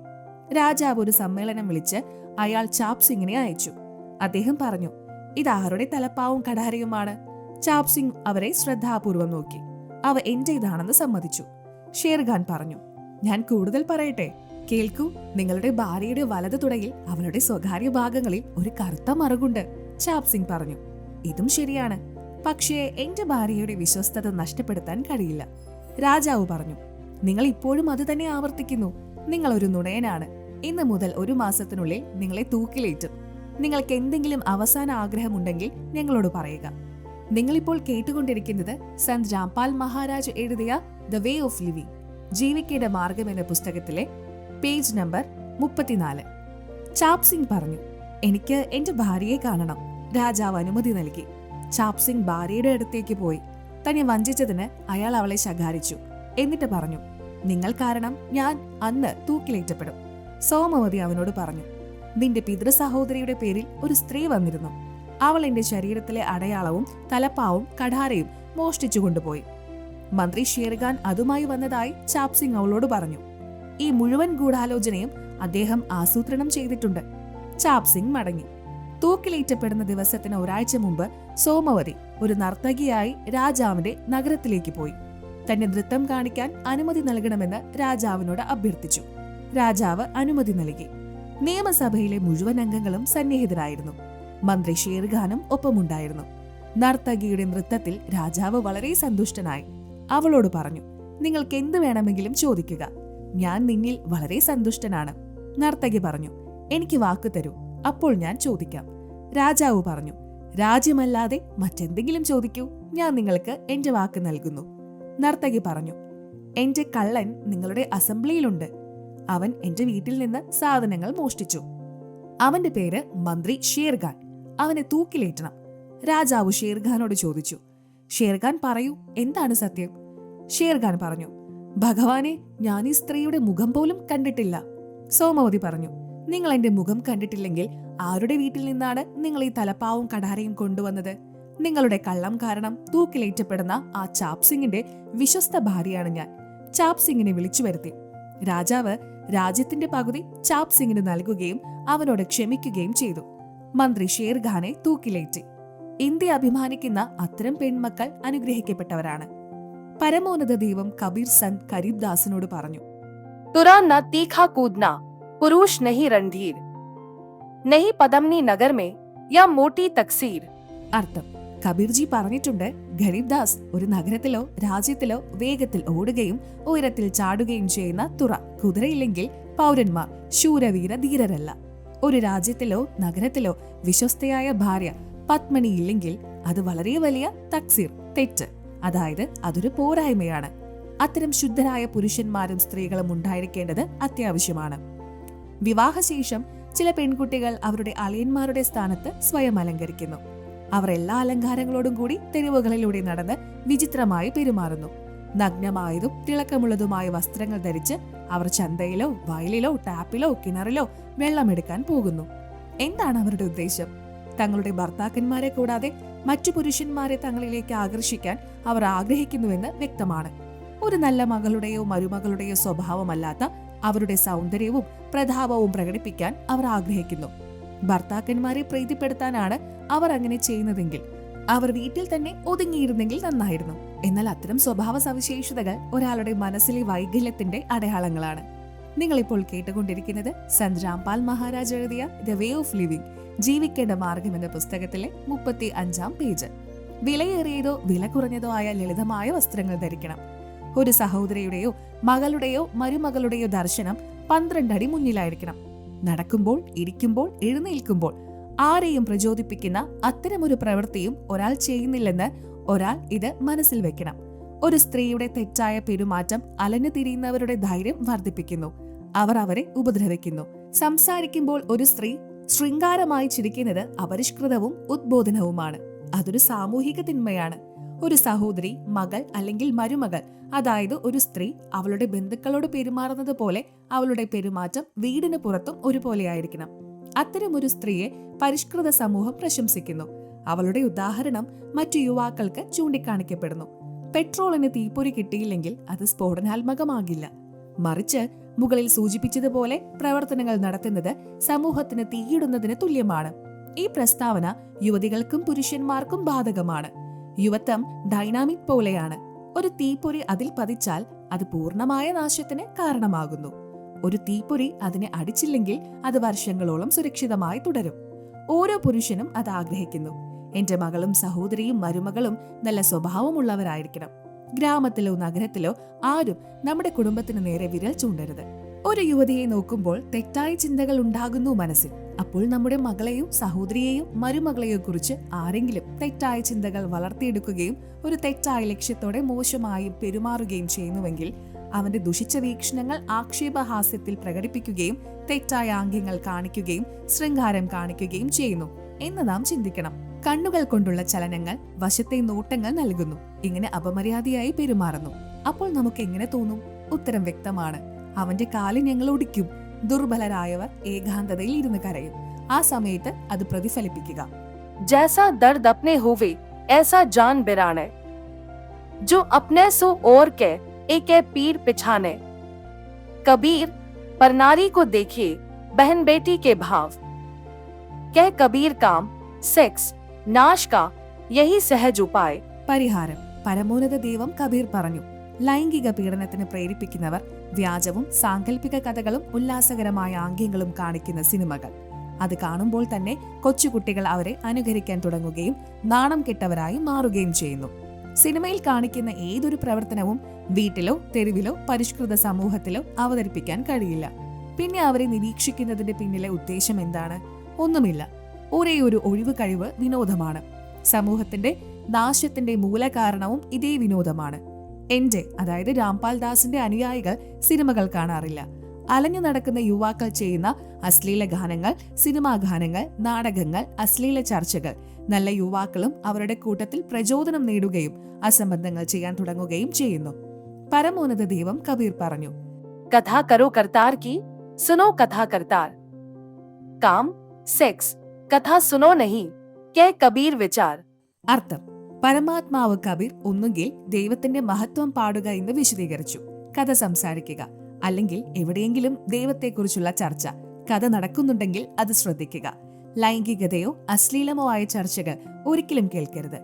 രാജാവ് ഒരു സമ്മേളനം വിളിച്ച് അയാൾ ചാപ് സിംഗിനെ അയച്ചു. അദ്ദേഹം പറഞ്ഞു, ഇതാരുടെ തലപ്പാവും കടാരയുമാണ്? ചാപ് സിംഗ് അവരെ ശ്രദ്ധാപൂർവം നോക്കി. അവ എന്റേതാണെന്ന് സമ്മതിച്ചു. ഷേർഖാൻ പറഞ്ഞു, ഞാൻ കൂടുതൽ പറയട്ടെ, കേൾക്കൂ. നിങ്ങളുടെ ഭാര്യയുടെ വലതു തുടയിൽ അവളുടെ സ്വകാര്യ ഭാഗങ്ങളിൽ ഒരു കറുത്ത മറുകുണ്ട്. ചാപ് സിംഗ് പറഞ്ഞു, ഇതും ശരിയാണ്. പക്ഷേ എന്റെ ഭാര്യയുടെ വിശ്വസ്തത നഷ്ടപ്പെടുത്താൻ കഴിയില്ല. രാജാവ് പറഞ്ഞു, നിങ്ങൾ ഇപ്പോഴും അത് തന്നെ ആവർത്തിക്കുന്നു. നിങ്ങൾ ഒരു നുണയനാണ്. ഇന്ന് മുതൽ 1 മാസത്തിനുള്ളിൽ നിങ്ങളെ തൂക്കിലേറ്റും. നിങ്ങൾക്ക് എന്തെങ്കിലും അവസാന ആഗ്രഹമുണ്ടെങ്കിൽ ഞങ്ങളോട് പറയുക. നിങ്ങളിപ്പോൾ കേട്ടുകൊണ്ടിരിക്കുന്നത് സന്ത് രാംപാൽ മഹാരാജ് എഴുതിയ ദ വേ ഓഫ് ലിവിംഗ്, ജീവിക്കേണ്ട മാർഗം എന്ന പുസ്തകത്തിലെ പേജ് നമ്പർ 34. ചാപ് സിംഗ് പറഞ്ഞു, എനിക്ക് എന്റെ ഭാര്യയെ കാണണം. രാജാവ് അനുമതി നൽകി. ചാപ് സിംഗ് ഭാര്യയുടെ അടുത്തേക്ക് പോയി. തന്നെ വഞ്ചിച്ചതിന് അയാൾ അവളെ ശകാരിച്ചു. എന്നിട്ട് പറഞ്ഞു, നിങ്ങൾ കാരണം ഞാൻ അന്ന് തൂക്കിലേറ്റപ്പെടും. സോമവതി അവനോട് പറഞ്ഞു, നിന്റെ പിതൃ സഹോദരിയുടെ പേരിൽ ഒരു സ്ത്രീ വന്നിരുന്നു. അവൾ എന്റെ ശരീരത്തിലെ അടയാളവും തലപ്പാവും കഠാരയും മോഷ്ടിച്ചു കൊണ്ടുപോയി. മന്ത്രി ഷേർഖാൻ അതുമായി വന്നതായി ചാപ് സിംഗ് അവളോട് പറഞ്ഞു. ഈ മുഴുവൻ ഗൂഢാലോചനയും അദ്ദേഹം ആസൂത്രണം ചെയ്തിട്ടുണ്ട്. ചാപ് സിംഗ് മടങ്ങി. തൂക്കിലേറ്റപ്പെടുന്ന ദിവസത്തിന് ഒരാഴ്ച മുമ്പ് സോമവതി ഒരു നർത്തകിയായി രാജാവിന്റെ നഗരത്തിലേക്ക് പോയി. തന്നെ നൃത്തം കാണിക്കാൻ അനുമതി നൽകണമെന്ന് രാജാവിനോട് അഭ്യർത്ഥിച്ചു. രാജാവ് അനുമതി നൽകി. നിയമസഭയിലെ മുഴുവൻ അംഗങ്ങളും സന്നിഹിതരായിരുന്നു. മന്ത്രി ഷേർഖാനും ഒപ്പമുണ്ടായിരുന്നു. നർത്തകിയുടെ നൃത്തത്തിൽ രാജാവ് വളരെ സന്തുഷ്ടനായി. അവളോട് പറഞ്ഞു, നിങ്ങൾക്ക് എന്ത് വേണമെങ്കിലും ചോദിക്കുക. ഞാൻ നിന്നിൽ വളരെ സന്തുഷ്ടനാണ്. നർത്തകി പറഞ്ഞു, എനിക്ക് വാക്ക് തരൂ, അപ്പോൾ ഞാൻ ചോദിക്കാം. രാജാവ് പറഞ്ഞു, രാജ്യമല്ലാതെ മറ്റെന്തെങ്കിലും ചോദിക്കൂ, ഞാൻ നിങ്ങൾക്ക് എന്റെ വാക്ക് നൽകുന്നു. നർത്തകി പറഞ്ഞു, എന്റെ കള്ളൻ നിങ്ങളുടെ അസംബ്ലിയിലുണ്ട്. അവൻ എന്റെ വീട്ടിൽ നിന്ന് സാധനങ്ങൾ മോഷ്ടിച്ചു. അവന്റെ പേര് മന്ത്രി ഷേർഖാൻ. അവനെ തൂക്കിലേറ്റണം. രാജാവ് ഷേർഖാനോട് ചോദിച്ചു, ഷേർഖാൻ പറയൂ, എന്താണ് സത്യം? ഷേർഖാൻ പറഞ്ഞു, ഭഗവാനെ, ഞാൻ ഈ സ്ത്രീയുടെ മുഖം പോലും കണ്ടിട്ടില്ല. സോമവതി പറഞ്ഞു, നിങ്ങൾ എന്റെ മുഖം കണ്ടിട്ടില്ലെങ്കിൽ ആരുടെ വീട്ടിൽ നിന്നാണ് നിങ്ങൾ ഈ തലപ്പാവും കഠാരയും കൊണ്ടുവന്നത്? നിങ്ങളുടെ കള്ളം കാരണം തൂക്കിലേറ്റപ്പെടുന്ന ആ ചാപ് സിംഗിന്റെ വിശ്വസ്ത ഭാര്യയാണ് ഞാൻ. ചാപ് സിംഗിനെ വിളിച്ചു വരുത്തി. രാജാവ് രാജ്യത്തിന്റെ പകുതി ചാപ് സിംഗിന് നൽകുകയും അവനോട് ക്ഷമിക്കുകയും ചെയ്തു. മന്ത്രി ഷേർഖാനെ തൂക്കിലേറ്റി. ഇന്ത്യ അഭിമാനിക്കുന്ന അത്തരം പെൺമക്കൾ അനുഗ്രഹിക്കപ്പെട്ടവരാണ്. പരമോന്നത ദൈവം കബീർ സന്ത് കരീബ്ദാസിനോട് പറഞ്ഞു, तुरा न तीखा कूदना, पुरुष नहीं रणधीर, नहीं पदमनी नगर में या मोटी तकसीर. അർത്ഥം, കബീർജി പറഞ്ഞിട്ടുണ്ട്, ഗരീബ്ദാസ് ഒരു നഗരത്തിലോ രാജ്യത്തിലോ വേഗത്തിൽ ഓടുകയും ഉയരത്തിൽ ചാടുകയും ചെയ്യുന്ന തുറ, കുതിരയില്ലെങ്കിൽ പൗരന്മാർ ശൂരവീര ധീരരല്ല. ഒരു രാജ്യത്തിലോ നഗരത്തിലോ വിശ്വസ്തയായ ഭാര്യ പത്മനിയില്ലെങ്കിൽ അത് വളരെ വലിയ തക്സീർ, തെറ്റ്, അതായത് അതൊരു പോരായ്മയാണ്. അത്തരം ശുദ്ധരായ പുരുഷന്മാരും സ്ത്രീകളും ഉണ്ടായിരിക്കേണ്ടത് അത്യാവശ്യമാണ്. വിവാഹശേഷം ചില പെൺകുട്ടികൾ അവരുടെ അളിയന്മാരുടെ സ്ഥാനത്ത് സ്വയം അലങ്കരിക്കുന്നു. അവർ എല്ലാ അലങ്കാരങ്ങളോടും കൂടി തെരുവുകളിലൂടെ നടന്ന് വിചിത്രമായി പെരുമാറുന്നു. നഗ്നമായതും തിളക്കമുള്ളതുമായ വസ്ത്രങ്ങൾ ധരിച്ച് അവർ ചന്തയിലോ വയലിലോ ടാപ്പിലോ കിണറിലോ വെള്ളമെടുക്കാൻ പോകുന്നു. എന്താണ് അവരുടെ ഉദ്ദേശം? തങ്ങളുടെ ഭർത്താക്കന്മാരെ കൂടാതെ മറ്റു പുരുഷന്മാരെ തങ്ങളിലേക്ക് ആകർഷിക്കാൻ അവർ ആഗ്രഹിക്കുന്നുവെന്ന് വ്യക്തമാണ്. ഒരു നല്ല മകളുടെയോ മരുമകളുടെയോ സ്വഭാവമല്ലാത്ത അവരുടെ സൗന്ദര്യവും പ്രതാപവും പ്രകടിപ്പിക്കാൻ അവർ ആഗ്രഹിക്കുന്നു. ഭർത്താക്കന്മാരെ പ്രീതിപ്പെടുത്താനാണ് അവർ അങ്ങനെ ചെയ്യുന്നതെങ്കിൽ അവർ വീട്ടിൽ തന്നെ ഒതുങ്ങിയിരുന്നെങ്കിൽ നന്നായിരുന്നു. എന്നാൽ അത്തരം സ്വഭാവ സവിശേഷതകൾ ഒരാളുടെ മനസ്സിലെ വൈകല്യത്തിന്റെ അടയാളങ്ങളാണ്. നിങ്ങളിപ്പോൾ കേട്ടുകൊണ്ടിരിക്കുന്നത് സന്ത് രാംപാൽ മഹാരാജ് എഴുതിയ ദ വേ ഓഫ് ലിവിംഗ്, ജീവിക്കേണ്ട മാർഗം എന്ന പുസ്തകത്തിലെ 35-ാം പേജ്. വിലയേറിയതോ വില കുറഞ്ഞതോ ആയ ലളിതമായ വസ്ത്രങ്ങൾ ധരിക്കണം. ഒരു സഹോദരിയുടെയോ മകളുടെയോ മരുമകളുടെയോ ദർശനം 12 അടി മുന്നിലായിരിക്കണം. നടക്കുമ്പോൾ, ഇരിക്കുമ്പോൾ, എഴുന്നേൽക്കുമ്പോൾ ആരെയും പ്രചോദിപ്പിക്കുന്ന അത്തരമൊരു പ്രവൃത്തിയും ഒരാൾ ചെയ്യുന്നില്ലെന്ന് ഒരാൾ ഇത് മനസ്സിൽ വെക്കണം. ഒരു സ്ത്രീയുടെ തെറ്റായ പെരുമാറ്റം അലഞ്ഞു തിരിയുന്നവരുടെ ധൈര്യം വർദ്ധിപ്പിക്കുന്നു. അവർ അവരെ ഉപദ്രവിക്കുന്നു. സംസാരിക്കുമ്പോൾ ഒരു സ്ത്രീ ശൃംഗാരമായി ചിരിക്കുന്നത് അപരിഷ്കൃതവും ഉദ്ബോധനവുമാണ്. അതൊരു സാമൂഹിക തിന്മയാണ്. ഒരു സഹോദരി, മകൾ അല്ലെങ്കിൽ മരുമകൾ, അതായത് ഒരു സ്ത്രീ അവളുടെ ബന്ധുക്കളോട് പെരുമാറുന്നത് പോലെ അവളുടെ പെരുമാറ്റം വീടിന് പുറത്തും ഒരുപോലെയായിരിക്കണം. അത്തരം ഒരു സ്ത്രീയെ പരിഷ്കൃത സമൂഹം പ്രശംസിക്കുന്നു. അവളുടെ ഉദാഹരണം മറ്റു യുവാക്കൾക്ക് ചൂണ്ടിക്കാണിക്കപ്പെടുന്നു. പെട്രോളിന് തീപ്പൊരി കിട്ടിയില്ലെങ്കിൽ അത് സ്ഫോടനാത്മകമാകില്ല. മറിച്ച് മുകളിൽ സൂചിപ്പിച്ചതുപോലെ പ്രവർത്തനങ്ങൾ നടത്തുന്നത് സമൂഹത്തിന് തീയിടുന്നതിന് തുല്യമാണ്. ഈ പ്രസ്താവന യുവതികൾക്കും പുരുഷന്മാർക്കും ബാധകമാണ്. യുവത്വം ഡൈനാമിക് പോലെയാണ്. ഒരു തീപ്പൊരി അതിൽ പതിച്ചാൽ അത് പൂർണ്ണമായ നാശത്തിന് കാരണമാകുന്നു. ഒരു തീപ്പൊരി അതിനെ അടിച്ചില്ലെങ്കിൽ അത് വർഷങ്ങളോളം സുരക്ഷിതമായി തുടരും. ഓരോ പുരുഷനും അത് ആഗ്രഹിക്കുന്നു. എന്റെ മകളും സഹോദരിയും മരുമകളും നല്ല സ്വഭാവമുള്ളവരായിരിക്കണം. ഗ്രാമത്തിലോ നഗരത്തിലോ ആരും നമ്മുടെ കുടുംബത്തിന് നേരെ വിരൽ ചൂണ്ടരുത്. ഒരു യുവതിയെ നോക്കുമ്പോൾ തെറ്റായ ചിന്തകൾ ഉണ്ടാകുന്നു മനസ്സിൽ. അപ്പോൾ നമ്മുടെ മകളെയോ സഹോദരിയെയോ മരുമകളെയോ കുറിച്ച് ആരെങ്കിലും തെറ്റായ ചിന്തകൾ വളർത്തിയെടുക്കുകയും ഒരു തെറ്റായ ലക്ഷ്യത്തോടെ മോശമായി പെരുമാറുകയും ചെയ്യുന്നുവെങ്കിൽ അവന്റെ ദുഷിച്ച വീക്ഷണങ്ങൾ ആക്ഷേപഹാസ്യത്തിൽ പ്രകടിപ്പിക്കുകയും തെറ്റായ ആംഗ്യങ്ങൾ കാണിക്കുകയും ശൃംഗാരം കാണിക്കുകയും ചെയ്യുന്നു എന്ന് നാം ചിന്തിക്കണം. കണ്ണുകൾ കൊണ്ടുള്ള ചലനങ്ങൾ വശത്തെ നോട്ടങ്ങൾ നൽകുന്നു. ഇങ്ങനെ അപമര്യാദയായി പെരുമാറുന്നു. അപ്പോൾ നമുക്ക് എങ്ങനെ തോന്നും? ഉത്തരം വ്യക്തമാണ്. അവന്റെ കാല് ഞങ്ങൾ ഒടിക്കും. ദുർബലരായവർ ഏകാന്തതയിൽ ഇരുന്ന് കരയും. ആ സമയത്ത് അത് പ്രതിഫലിപ്പിക്കുക. जैसा दर्द अपने होवे ऐसा जान बिराने, जो अपने सो और के एक पीर पिछाने। कबीर पर नारी को देखिए बहन बेटी के भाव, कह कबीर काम सेक्स नाश का यही सहज उपाय। പരിഹാരം. പരമോന്നത ദൈവം കബീർ പറഞ്ഞു, ലൈംഗിക പീഡനത്തിന് പ്രേരിപ്പിക്കുന്നവർ വ്യാജവും സാങ്കല്പിക കഥകളും ഉല്ലാസകരമായ ആംഗ്യങ്ങളും കാണിക്കുന്ന സിനിമകൾ. അത് കാണുമ്പോൾ തന്നെ കൊച്ചുകുട്ടികൾ അവരെ അനുകരിക്കാൻ തുടങ്ങുകയും നാണം കെട്ടവരായി മാറുകയും ചെയ്യുന്നു. സിനിമയിൽ കാണിക്കുന്ന ഏതൊരു പ്രവർത്തനവും വീട്ടിലോ തെരുവിലോ പരിഷ്കൃത സമൂഹത്തിലോ അവതരിപ്പിക്കാൻ കഴിയില്ല. പിന്നെ അവരെ നിരീക്ഷിക്കുന്നതിന്റെ പിന്നിലെ ഉദ്ദേശം എന്താണ്? ഒന്നുമില്ല. ഒരേ ഒരു ഒഴിവ് കഴിവ് വിനോദമാണ്. സമൂഹത്തിന്റെ നാശത്തിന്റെ മൂലകാരണവും ഇതേ വിനോദമാണ്. എന്റെ, അതായത് രാംപാൽ ദാസിന്റെ അനുയായികൾ സിനിമകൾ കാണാറില്ല. അലഞ്ഞു നടക്കുന്ന യുവാക്കൾ ചെയ്യുന്ന അശ്ലീല ഗാനങ്ങൾ, സിനിമാ ഗാനങ്ങൾ, നാടകങ്ങൾ, അശ്ലീല ചർച്ചകൾ നല്ല യുവാക്കളും അവരുടെ കൂട്ടത്തിൽ പ്രചോദനം നേടുകയും അസംബന്ധങ്ങൾ ചെയ്യാൻ തുടങ്ങുകയും ചെയ്യുന്നു. പരമോന്നത ദൈവം കബീർ പറഞ്ഞു, कथा करो करतार की, सुनो कथा करतार। काम सेक्स कथा सुनो नहीं, कह कबीर विचार। അർത്ഥം: പരമാത്മാവ് കബീർ ഒന്നുകിൽ ദൈവത്തിന്റെ മഹത്വം പാടുക എന്ന് വിശദീകരിച്ചു, കഥ സംസാരിക്കുക, അല്ലെങ്കിൽ എവിടെയെങ്കിലും ദൈവത്തെക്കുറിച്ചുള്ള ചർച്ച, കഥ നടക്കുന്നുണ്ടെങ്കിൽ അത് ശ്രദ്ധിക്കുക. ലൈംഗികതയോ അശ്ലീലമോ ആയ ചർച്ചകൾ ഒരിക്കലും കേൾക്കരുത്.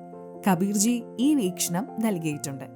കബീർജി ഈ വീക്ഷണം നൽകിയിട്ടുണ്ട്.